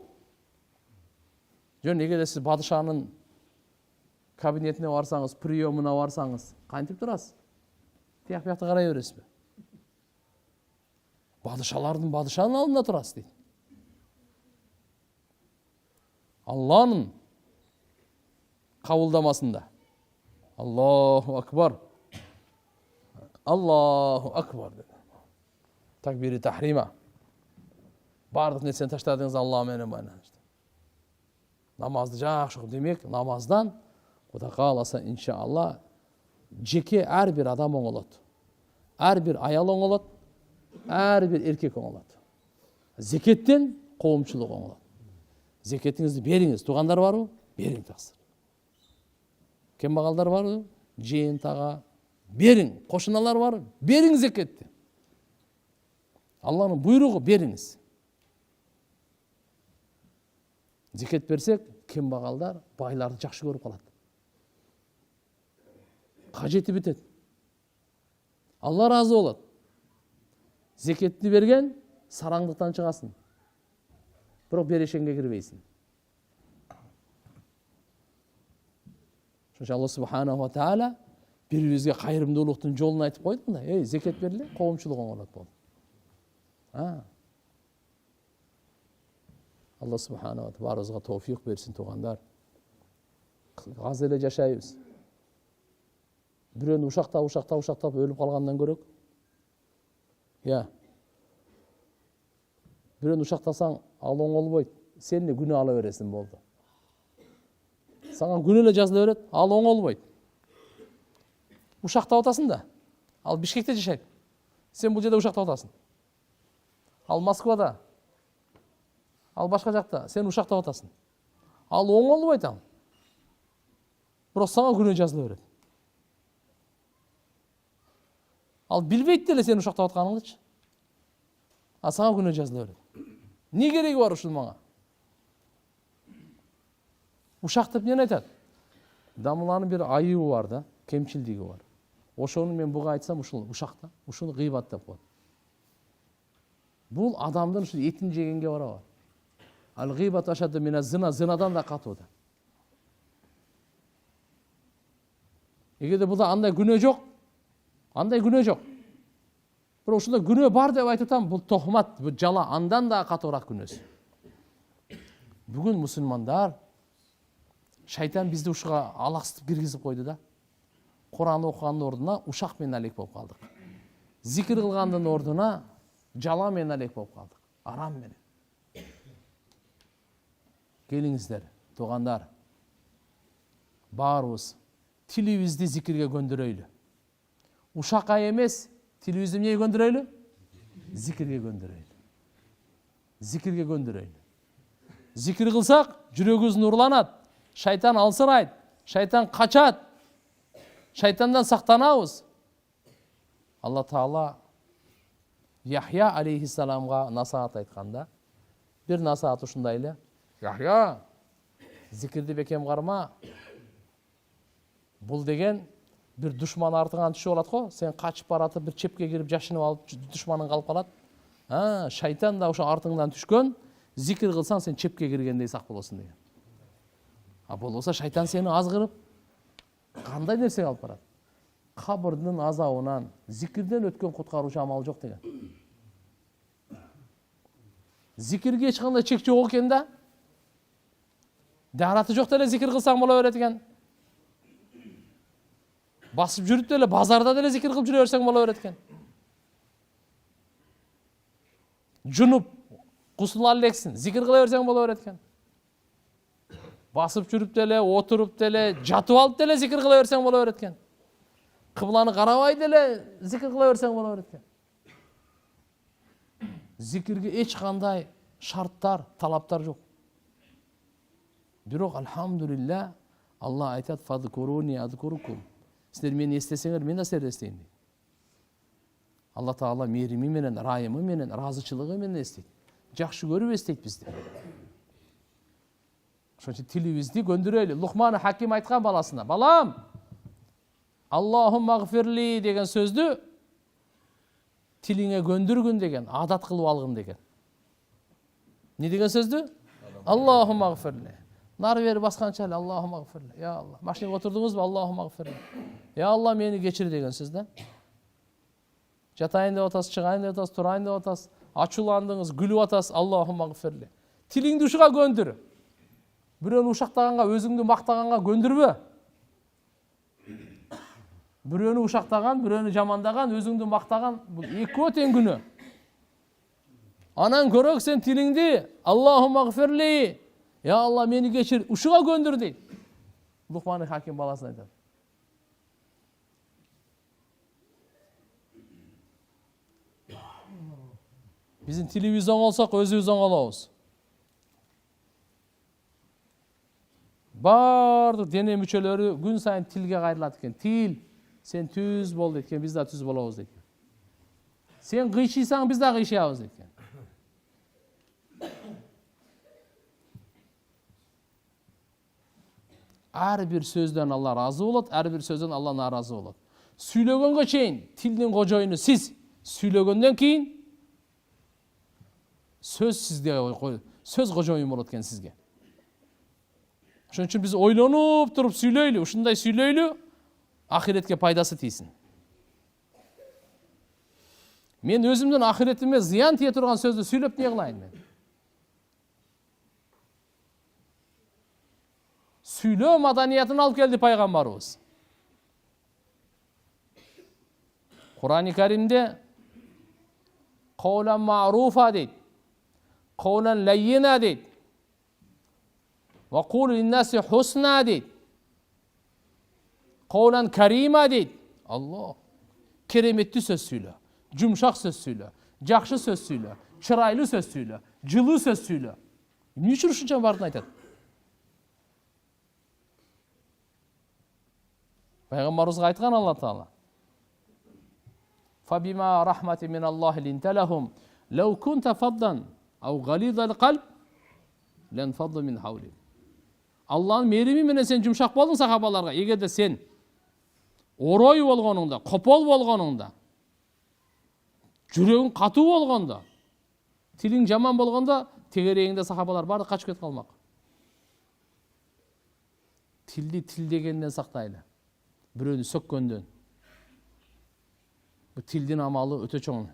A: Жөн эгерде сиз падышанын кабинетине барсаңыз, приемуна барсаңыз, кантип турасыз? Тияк биякты карай бересизби? Падышанын алдында турасыз дейт. Алланын кабылдамасында. Аллаху акбар. Аллаху акбар. Такбири тахрима. Бардык нерсени таштадыңыз Алла менен байланыштуу. Намазды жакшы окуп, демек, намаздан Кудай кааласа иншалла жеке ар бир адам оңолот. Ар бир аял оңолот, ар бир эркек оңолот. Зекеттен коомчулук оңолот. Зекетиңизди бериңиз. Туугандар барбы? Бериң таксыр. Кембагалдар барбы? Жээн тага бериң. Кошуналар барбы? Бериң зекетти. Алланын буйругу бериңиз. Зекет берсек, кембагалдар байларды жакшы көрүп калат. Кажети битет. Алла разы болот. Зекетти берген сараңдыктан чыгасың. Бирок берешенге кирбейсиң. Ошо Алла субханаху ва таала бирибизге кайрымдуулуктун жолун айтып койду мына. Зекет бериле, коомчулук оңолот болду. Алла субханаху ва таала баарыбызга товфик берсин, туугандар. Аз эле жашайбыз. Бирөөнү ушактап өлүп калгандан көрөк. Бирөөнү ушактасаң, ал оңолбойт. Сен эле күнөө ала бересиң, болду. Сага күнөө эле жазыла берет, ал оңолбойт. Ушактап атасың да. Ал Бишкекте жашайт. Сен бул жерде ушактап атасың. Ал Москвада. Ал башка жакта. Сен ушактап атасың. Ал оңолбойт ал. Бирок сага күнөө жазыла берет. Ал билбейт деле сен ушактап атканыңдычы. А сага күнөө жазыла берет. Не кереги бар ушул мага? Ушактап эмне айтат? Дамыланын бир айыбы бар да, кемчилдиги бар. Ошону мен буга айтсам, ушул ушакта, ушуну гыйбат деп коет. Бул адамдын ушул этин жегенге барабар. Ал гыйбат ашады мина зина, зинадан да катуу да. Эгерде буда андай күнөө жок, Бирок ушунда күнөө бар деп айтып атам, бул тохмат, бул жала, андан да катуураак күнөөсү. Бүгүн мусулмандар шайтан бизди ушуга алаксытып киргизип койду да. Кур'ан окугандын ордуна ушак менен алек болуп калдык. Зикир кылгандын ордуна Жала менен алек болуп калдык. Арам менен. Келиңиздер, туугандар. Баарыбыз тилибизди зикирге көндүрөйлү. Ушакка эмес, тилибизди эмнеге көндүрөйлү? Зикирге көндүрөйлү. Зикирге көндүрөйлү. Зикир кылсак, жүрөгүбүз нурланат, шайтан алсырайт, шайтан качат, шайтандан сактанабыз. Алла Таала Яхья алейхиссаламга насаат айтканда, бир насаат ушундай эле: Яхья, зикирди бекем карма. Бул деген бир душман артыңан түшүп алат го, сен качып баратып бир чепке кирип жашынып алып душманың калып калат. Шайтан да ошо артыңдан түшкөн, зикир кылсаң сен чепке киргендей сак болосуң деген. Болбосо шайтан сени азгырып кандай нерсеге алып барат? Кабырдын азабынан, зикирден өткөн куткаруучу амал жок деген. Зикирге эч кандай чек жок экен да. Дараты жок деле зикир кылсаң боло берет экен. Басып жүрүп деле базарда деле зикир кылып жүрө берсең боло берет экен. Жунуп, гусул алексин, зикир кыла берсең боло берет экен. Басып жүрүп деле, отуруп деле, жатып алып деле зикир кыла берсең боло берет экен. Кыбланы карабай деле зикир кыла берсең боло берет экен. Зикирге эч кандай шарттар, талаптар жок. Бирок алхамдулилля, Алла айтат: "Фадкуруни адкурукум". Силер мени эстесеңер, мен да силерди эстейм дейт. Алла Таала мээрими менен, райымы менен, ыраазычылыгы менен эстейт. Жакшы көрүп эстейт бизди. Ошон үчүн тилибизди көндүрөлү. Лукман Хаким айткан баласына: "Балам, Аллахумма гфирли" деген сөздү тилиңе көндүргүн деген, адат кылып алгын деген. Не деген сөздү? Аллахумма гфирли. Нары бери басканча эле Аллахумма гфирли. Я Алла. Машинага отурдуңузбу? Аллахумма гфирли. Я Алла, мени кечир деген сөз да. Жатайын деп атасыз, чыгайын деп атасыз, турайын деп атасыз, ачууландыңыз, күлүп атасыз, Аллахумма гфирли. Тилиңди ушуга көндүр. Бирөөнү ушактаганга, өзүңдү мактаганга көндүрбө. Бирөөнү ушактаган, бирөөнү жамандаган, өзүңдү мактаган, бул экөө тең күнөө. Анан көрөк сен тилиңди Аллахумма гфирли, я Алла, мени кечир, ушуга көндүр дейт. Лукман Хаким баласына айтат. Биздин тилибиз оңолсок, өзүбүз оңолобуз. Бардык дене мүчөлөрү күн сайын тилге кайрылат экен. Тил, сен түз бол дейт экен, биз да түз болобуз дейт экен. Сен кыйшыйсаң, биз да кыйшыябыз дейт экен. Ар бир сөздөн Алла разы болот, ар бир сөздөн Алла наразы болот. Сүйлөгөнгө чейин тилдин кожоюну сиз, сүйлөгөндөн кийин сөз сизде, сөз кожоюн болот экен сизге. Ошон үчүн биз ойлонуп туруп сүйлөйлү, ушундай сүйлөйлү, ахиретке пайдасы тийсин. Мен өзүмдүн ахиретиме зыян тие турган сөздү сүйлөп не кылайын мен? Сүйлөө маданиятын алып келди пайгамбарыбыз. Кур'ан-ы Каримде каулан ма'руфа дейт, каулан лаййина дейт, ва кул линнаси хусна дейт, каулан карима дейт. Аллах, кереметти сөз сүйлө, жумшак сөз сүйлө, жакшы сөз сүйлө, чырайлуу сөз сүйлө, жылуу сөз сүйлө. Эмне үчүн ушунча баарын айтат? Пайгамбарыбызга айткан Алла Таала: "Фабима рахмати мин Аллахи линта лахум, лау кунта фаддан ау галидал калб, лан фадду мин хаули." Алланын мээрими менен сен жумшак болдуң сахабаларга. Эгерде сен орой болгонуңда, копол болгонуңда, жүрөгүң катуу болгондо, тилиң жаман болгондо, тегерегиңде сахабалар баары качып кетип калмак. Тилди тил дегенден сактайлы. Бирөөнү сөккөндөн. Бу тилдин амалы өтө чоң.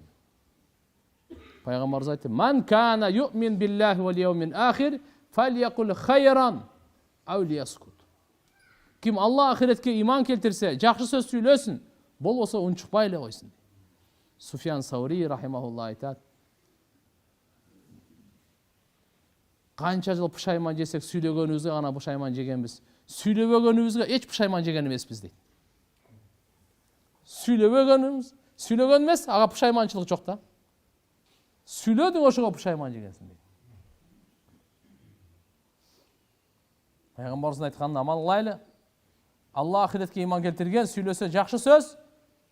A: Пайгамбарыбыз айтты: "Ман кана ю'мин биллахи вал яумил ахир, фальякул хайран ау лияскут." Ким Алла ахиретке иман келтирсе, жакшы сөз сүйлөсүн, болбосо унчукпай эле койсун. Суфьян Саури рахимахулла айтат: Канча жыл пушайман жесек сүйлөгөнүбүзгө ана пушайман жегенбиз. Сүйлөбөгөнүбүзгө эч пушайман жеген эмеспиз дейт. Сүйлөгөн эмес, ага пушайманчылык жок да. Сүйлөдүң, ошого пушайман жегенсиң дейт. Пайгамбарыбыз айткан амал кылайлы. Алла ахиретке иман келтирген сүйлөсө жакшы сөз,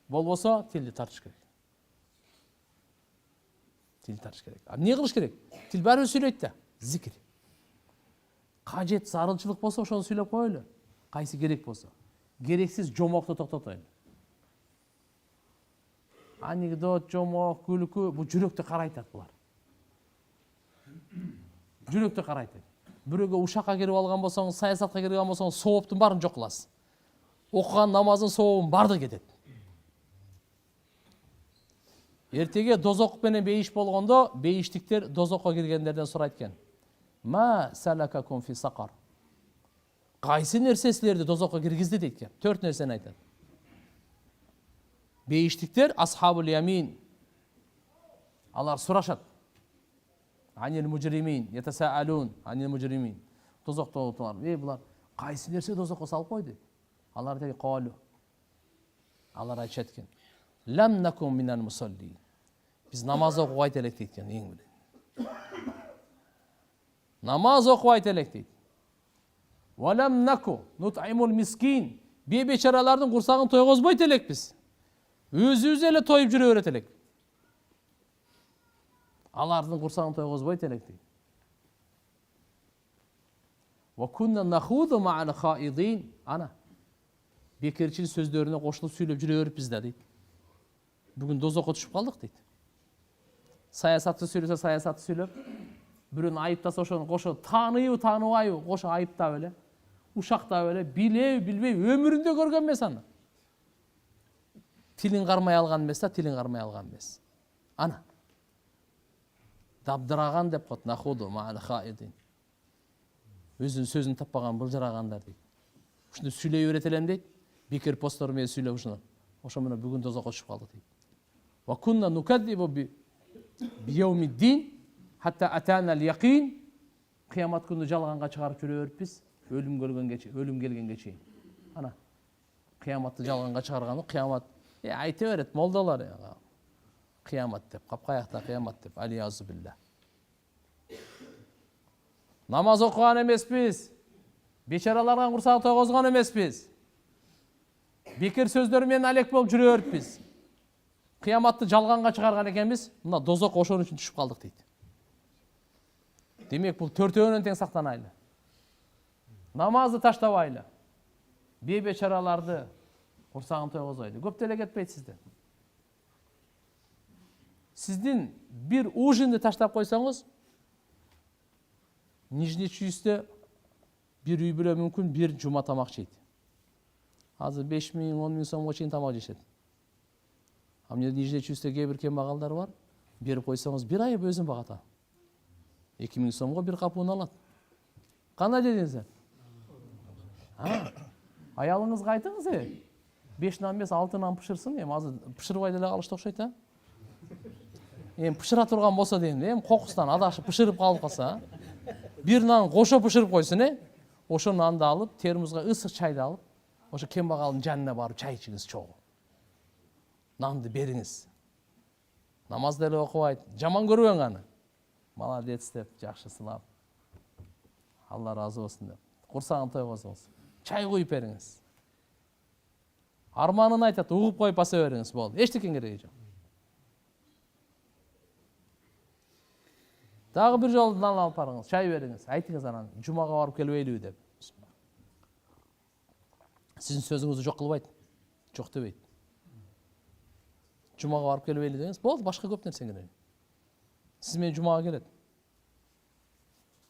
A: болбосо тилди тартыш керек. Тил тартыш керек. Эмне кылыш керек? Тил баары сүйлөйт да. Зикир. Кажет, зарылчылык болсо ошону сүйлөп коелу. Кайсы керек болсо. Керексиз жомокту токтотойлу. Анекдот, жомок, күлкү бул жүрөктү карайтат булар. Жүрөктү карайтат. Бирөөгө ушакка кирип алган болсоңуз, саясатка кирген болсоңуз, сооптун баарын жок кыласыз. Окуган намазын сообун баардыгы кетет. Эртеге дозок менен бейиш болгондо, бейиштиктер дозокко киргендерден сурайт экен. Ма салакакум фи сакар. Кайсы нерсе силерди дозокко киргизди дейт экен. 4 нерсени айтат. Бейиштиктер асхабул ямин. Алар сурашат. Анил мужримин, ятасаалун, анил мужримин. Дозоктогулар, булар кайсы нерсе дозокко салып койду? Алар деди калу. Алар айтышат экен. Лам накум минал мусаллин. Биз намаз окубай элек дейт экен эң эле. Намаз окубай элек дейт. Валам наку нут'имул мискин. Бечаралардын курсагын тойгозбойт элекпиз. Өзүбүз эле тоюп жүрө берет элек. Алардын курсагын тойгозбойт элек дейт. Ва кунна нахуду ма'ал хаидин. Ана бекерчил сөздөрүнө кошулуп сүйлөп жүрө бериппиз да дейт. Бүгүн дозокко түшүп калдык дейт. Саясатты сүйлөсө саясатты сүйлөп, бирөөнү айыптаса ошону кошо тааныбы, тааныбайбы, кошо айыптап эле, ушактап эле, билбей, өмүрүндө көргөн эмес аны. Тилин кармай алган эмес да, тилин кармай алган эмес. Ана дабдыраган деп коет, нахуду ма'ал хаидин. Өзүнүн сөзүн таппаган былжырагандар дейт. Ушунду сүйлөй берет элем дейт. Бекер посттор менен сүйлөп ушуну. Ошо менен бүгүн дозокко түшүп калдык дейт. Ва кунна нукаддибу бияумиддин хатта атана ал-якин. Кыямат күнү жалганга чыгарып жүрө бериппиз. Өлүм келгенге чейин. Ана кыяматты жалганга чыгарганы, кыямат айта берет молдалар. Кыямат деп, капкаякта кыямат деп. Алиязу билла. Намаз окуган эмеспиз. Бечараларга курсак тойгозгон эмеспиз. Бекер сөздөр менен алек болуп жүрө бериппиз. Кыяматты жалганга чыгарган экенбиз. Мына дозок ошон үчүн түшүп калдык дейт. Демек бул төртөөнөн тең сактанайлы. Намазды таштабайлы. Бечараларды курсагын тойгозойлу. Көп деле кетпейт сизден. Сиздин бир ужинди таштап койсоңуз, Нижний Чуйстө бир үй бүлө мүмкүн бир жума тамак жейт. Азыр 5 миң, 10 миң сомго чейин тамак жешет. Амне Нижний Чуйстө кээ бир кембагалдар бар. Берип койсоңуз бир ай өзүн багата. 2 миң сомго бир капуун алат. Кандай дедиңиз? Аялыңызга айтыңыз, 5 нан эмес 6 нан пышырсын, азыр пышырбай деле калышты окшойт, пышыра турган болсо дейм, кокустан адашып пышырып калып калса, бир нан кошо пышырып койсун, ошо нанды алып, термозго ысык чайды алып, ошо кембагалдын жанына барып чай ичиңиз чогуу. Нанды бериңиз. Намаз деле окубайт, жаман көрбөң аны. Молодец деп, жакшы сылап. Алла разы болсун деп. Курсагын тойгозуңуз. Чай куюп бериңиз. Арманын айтат, угуп коюп баса бериңиз, болду. Эчтеке кереги жок. Дагы бир жолу нан алып барыңыз, чай бериңиз. Айтыңыз анан, жумага барып келбейлиби деп. Сиздин сөзүңүздү жок кылбайт. Жок дебейт. Жумага барып келбейли деңиз, болду, башка көп нерсе керек. Сиз менен жумага келет.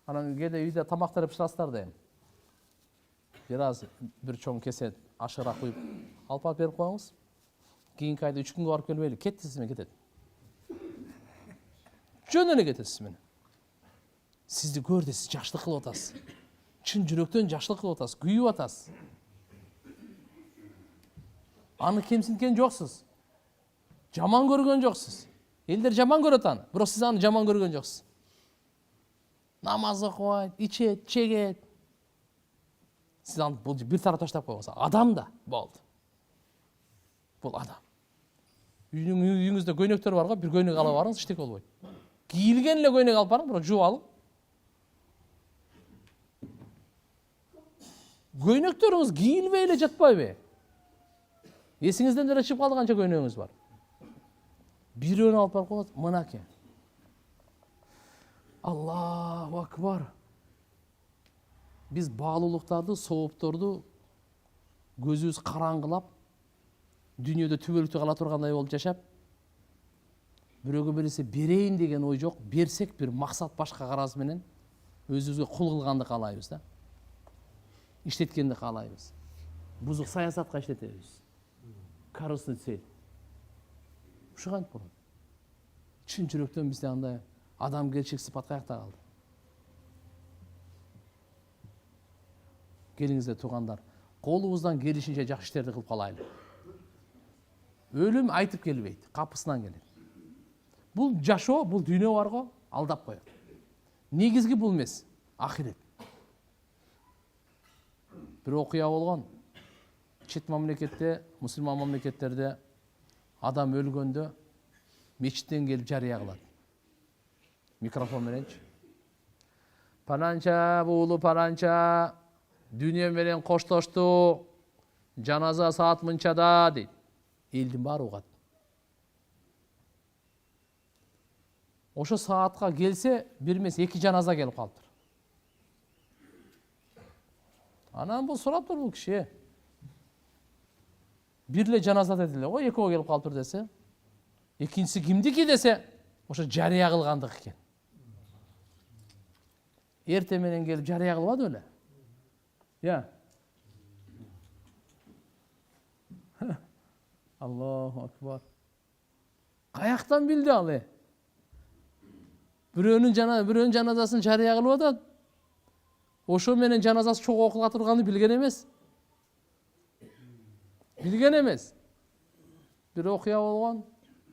A: Анан кээде үйдө тамактар пышырасыздар да эми. Бир чоң кесе ашыгыраак куюп алып берип коюңуз. Кийинки айда 3 күнгө барып келбейли, кетти сиз менен кетет. Жөн эле кетет сиз менен. Сизди көрдү, сиз жакшылык кылып атасыз. Чын жүрөктөн жакшылык кылып атасыз, күйүп атасыз. Аны кемсинткен жоксуз. Жаман көргөн жоксуз. Элдер жаман көрөт аны, бирок сиз аны жаман көргөн жоксуз. намаз окубайт, ичет, чегет. Сиз аны бул бир тарап таштап койгуңуз. Адам да болду. Бул адам. Үйүңүздө көйнөктөр бар го, бир көйнөк алып барыңыз, эчтеке болбойт. Кийилген эле көйнөк алып барың, бирок жууп алып. Көйнөктөрүңүз кийилбей эле жатпайбы? Эсиңизден эле чыгып калды канча көйнөгүңүз бар. Бирөөнү алып барып коет, мынаке. Аллаху акбар. Биз баалуулуктарды, соопторду көзүбүз караңгылап, дүйнөдө түбөлүктү кала тургандай болуп жашап, бирөөгө берсе берейин деген ой жок, берсек бир максат башка караз менен өзүбүзгө кул кылганды каалайбыз да. Иштеткенди каалайбыз. Бузук саясатка иштетебиз. Корыстный цель. Ушуга антип болот. Чын жүрөктөн бизде андай адамгерчилик сыпат каякта калды? Келиңиздер туугандар, колубуздан келишинче жакшы иштерди кылып калайлы. Өлүм айтып келбейт, капысынан келет. Бул жашоо, бул дүйнө бар го, алдап коет. Негизги бул эмес, ахирет. Бир окуя болгон. Чет мамлекетте, мусулман мамлекеттерде адам өлгөндө мечиттен келип жарыя кылат. Микрофон мененчи. Паланча, буулу паланча, дүйнө менен коштошту, жаназа саат мынчада дейт. Элдин баары угат. Ошо саатка келсе, бир эмес 2 жаназа келип калыптыр. Анан бул сураптыр бул киши. Бир эле жаназа дедиле го, 2 келип калыптыр десе. Экинчиси кимдики десе, ошо жарыя кылгандык экен. Эрте менен келип жарыя кылбады беле? Я. Аллаху акбар. Каяктан билди ал? Бирөөнүн жаназасын жарыя кылып атат. Ошо менен жаназасы чогуу окула турганды билген эмес. Билген эмес. Бир окуя болгон,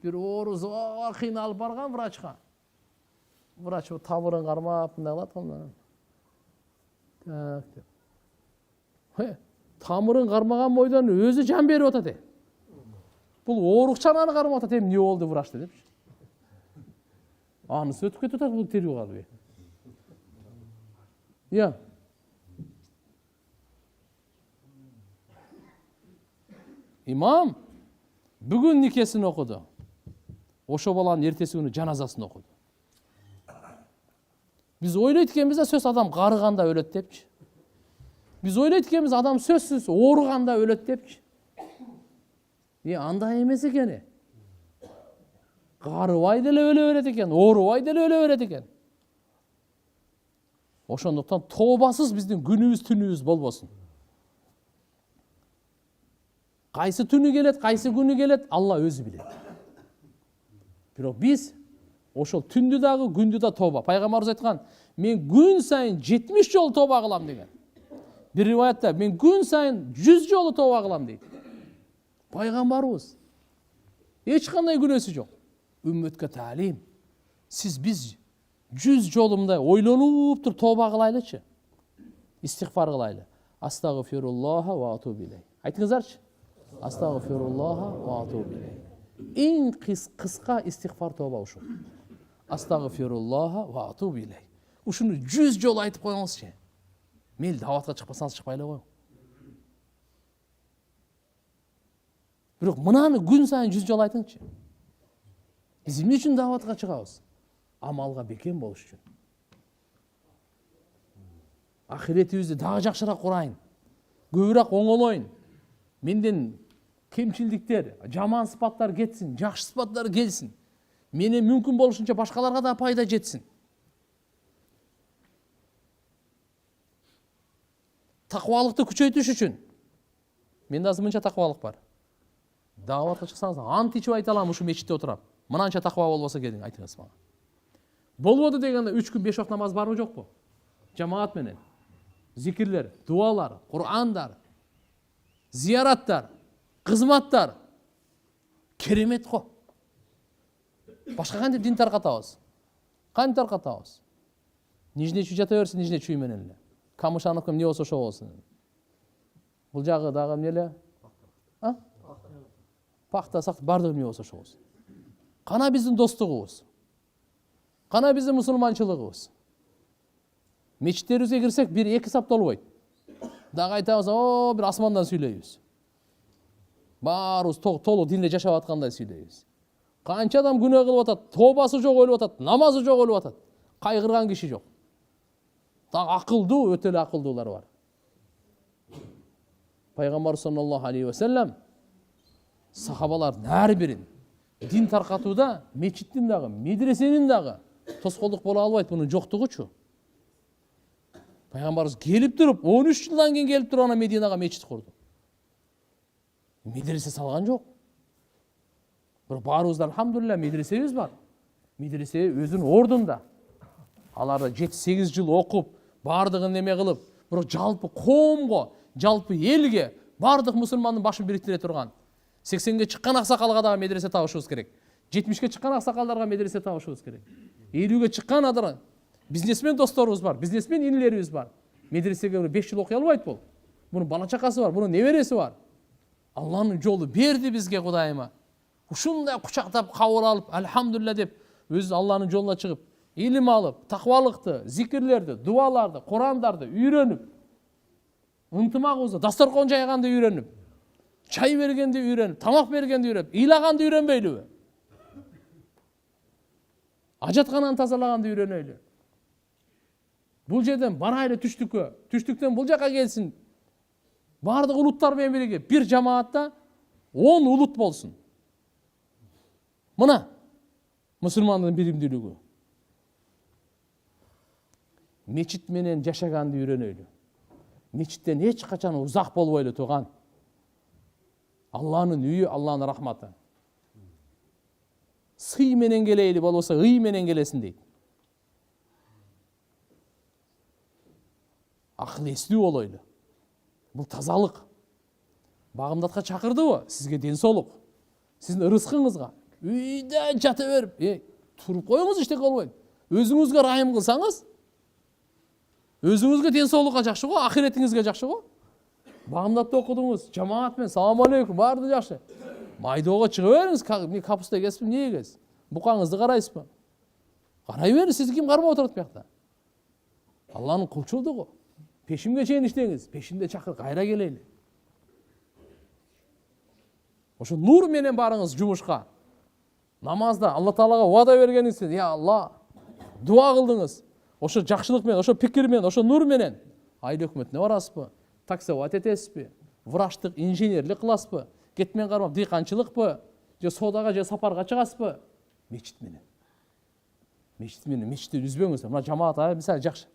A: бир оору зор кыйналып барган врачка. Врач тамырын кармап мындай кылат го. Так. Тамырын кармаган бойдон өзү жан берип атат. Бул оорукчананы кармап атат. Эмне болду врач деп. Анысы өтүп кетип атат бул терүү калбы. Я. Имам бүгүн никесин окуду. Ошо баланын эртеси күнү жаназасын окуду. Биз ойлойт экенбиз да сөз адам карыганда өлөт депчи. Биз ойлойт экенбиз адам сөзсүз ооруганда өлөт депчи. Андай эмес экен. Карыбай деле өлө берет экен, оорубай деле өлө берет экен. Ошондуктан тообасыз биздин күнүбүз түнүбүз болбосун. Кайсы түнү келет, кайсы күнү келет, Алла өзү билет. Бирок биз ошол түндү дагы, күндү да тооба. Пайгамбарыбыз айткан, мен күн сайын 70 жолу тооба кылам деген. Бир риваятта мен күн сайын 100 жолу тооба кылам дейт. Пайгамбарыбыз эч кандай күнөөсү жок. Үммөткө таалим. Сиз биз 100 жолумдай ойлонуп туруп тооба кылайлычы. Истигфар кылайлы. Астагфируллаха ва атубу илей. Айтыңыздарчы. Астагфируллаха ва атубу илей. Эң кыска истигфар тооба ушул. Астагфируллаха ва атубу илей. Ушуну 100 жолу айтып коюңузчу. Мейли даватка чыкпасаңыз чыкпай эле коюң. Бирок мынаны күн сайын 100 жолу айтыңчы. Биз эмне үчүн даватка чыгабыз? Амалга бекем болуш үчүн. Ахиретибизди дагы жакшыраак курайын. Көбүрөөк оңолоюн. Менден кемчилдиктер, жаман сыпаттар кетсин, жакшы сыпаттар келсин. Менен мүмкүн болушунча башкаларга да пайда жетсин. Таквалыкты күчөйтүш үчүн. Менде азыр мынча таквалык бар. Даватка чыксаңыз, ант ичип айта алам, ушу мечитте отурам. Мынанча таква болбосо келиң, айтыңыз мага. Болбоду дегенде 3 күн 5 вакыт намаз барбы жокпу? Жамаат менен. Зикирлер, дуалар, Кур'андар, зияраттар, кызматтар. Керемет го. Башка кантип дин таркатабыз? Кантип таркатабыз? Нижний чүй жата берсин, нижний чүй менен эле. Камышаныкым не болсо ошо болсун. Бул жагы дагы эмне эле? Пахта сакт бардыгы эмне болсо ошо болсун. Кана биздин достугубуз? Кана биздин мусулманчылыгыбыз? Мечиттерибизге кирсек, 1-2 сап толбойт. Дагы айтабыз, бир асмандан сүйлөйбүз. Баарыбыз толук динде жашап аткандай сүйлөйбүз. Канча адам күнөө кылып атат, тобасы жок өлүп атат, намазы жок өлүп атат. Кайгырган киши жок. Дагы акылдуу, өтө эле акылдуулар бар. Пайгамбар саллаллаху алейхи ва саллям сахабалардын ар бирин дин таркатууда мечиттин дагы, медресенин дагы тоскоолдук боло албайт, мунун жоктугучу. Пайгамбарыбыз келип туруп, 13 жылдан кийин келип туруп ана Мединага мечит курду. Медресе салган жок. Бирок баарыбызда алхамдулилля медресебиз бар. Медресе өзүнүн ордунда. Аларды 7-8 жыл окуп, бардыгын неме кылып, бирок жалпы коомго, жалпы элге, бардык мусулмандын башын бириктире турган. 80ге чыккан аксакалга дагы медресе табышыбыз керек. 70ке чыккан аксакалдарга медресе табышыбыз керек. 50ге чыккан адыр бизнесмен досторубуз бар, бизнесмен инилерибиз бар. Медресеге 5 жыл окуй албайт бул. Мунун бала чакасы бар, мунун небереси бар. Алланын жолу берди бизге Кудайыма. Ушундай кучактап кабыл алып, алхамдулилля деп, өз Алланын жолуна чыгып, илим алып, таквалыкты, зикирлерди, дуаларды, Курандарды үйрөнүп, ынтымагыбызды, дасторкон жайганды үйрөнүп, чай бергенди үйрөнүп, тамак бергенди үйрөнүп, ыйлаганды үйрөнбөйлүбү? Ажаткананы тазалаганды үйрөнөйлү. Бул жерден барайлы түштүккө, түштүктөн бул жака келсин. Бардык улуттар менен бирге бир жамаатта 10 улут болсун. Мына мусулмандын биримдүүлүгү. Мечит менен жашаганды үйрөнөйлү. Мечиттен эч качан узак болбойлу турган. Алланын үйү, Алланын рахматы. Сый менен келейли болбосо, ый менен келесин дейт. Акыл эстүү болойлу. Бул тазалык. Багымдатка чакырдыбы? Сизге ден соолук. Сиздин ырыскыңызга. Үйдө жата берип, туруп коюңуз, иштек болбойт. Өзүңүзгө райым кылсаңыз, өзүңүзгө ден соолукка жакшы го, ахиретиңизге жакшы го. Багымдатты окудуңуз, жамаат менен салам алейкум, баарды жакшы. Майдоого чыга бериңиз, капуста кесип, эмне эгесиз? Букаңызды карайсызбы? Карай бериңиз, сизди ким кармап отурат буякта? Алланын кулчулдугу. Пешимге чейин иштеңиз, пешимде чакыр, кайра келейли. Ошо нур менен барыңыз жумушка. Намазда Алла Таалага вада бергениңиз, я Алла, дуа кылдыңыз. Ошо жакшылык менен, ошо пикир менен, ошо нур менен айыл өкмөтүнө барасызбы? Таксовать этесизби? Врачтык, инженерлик кыласызбы? Кетмен кармап дыйканчылыкпы? Же содага, же сапарга чыгасызбы? Мечит менен. Мечитти үзбөңүз. Мына жамаат мисалы жакшы.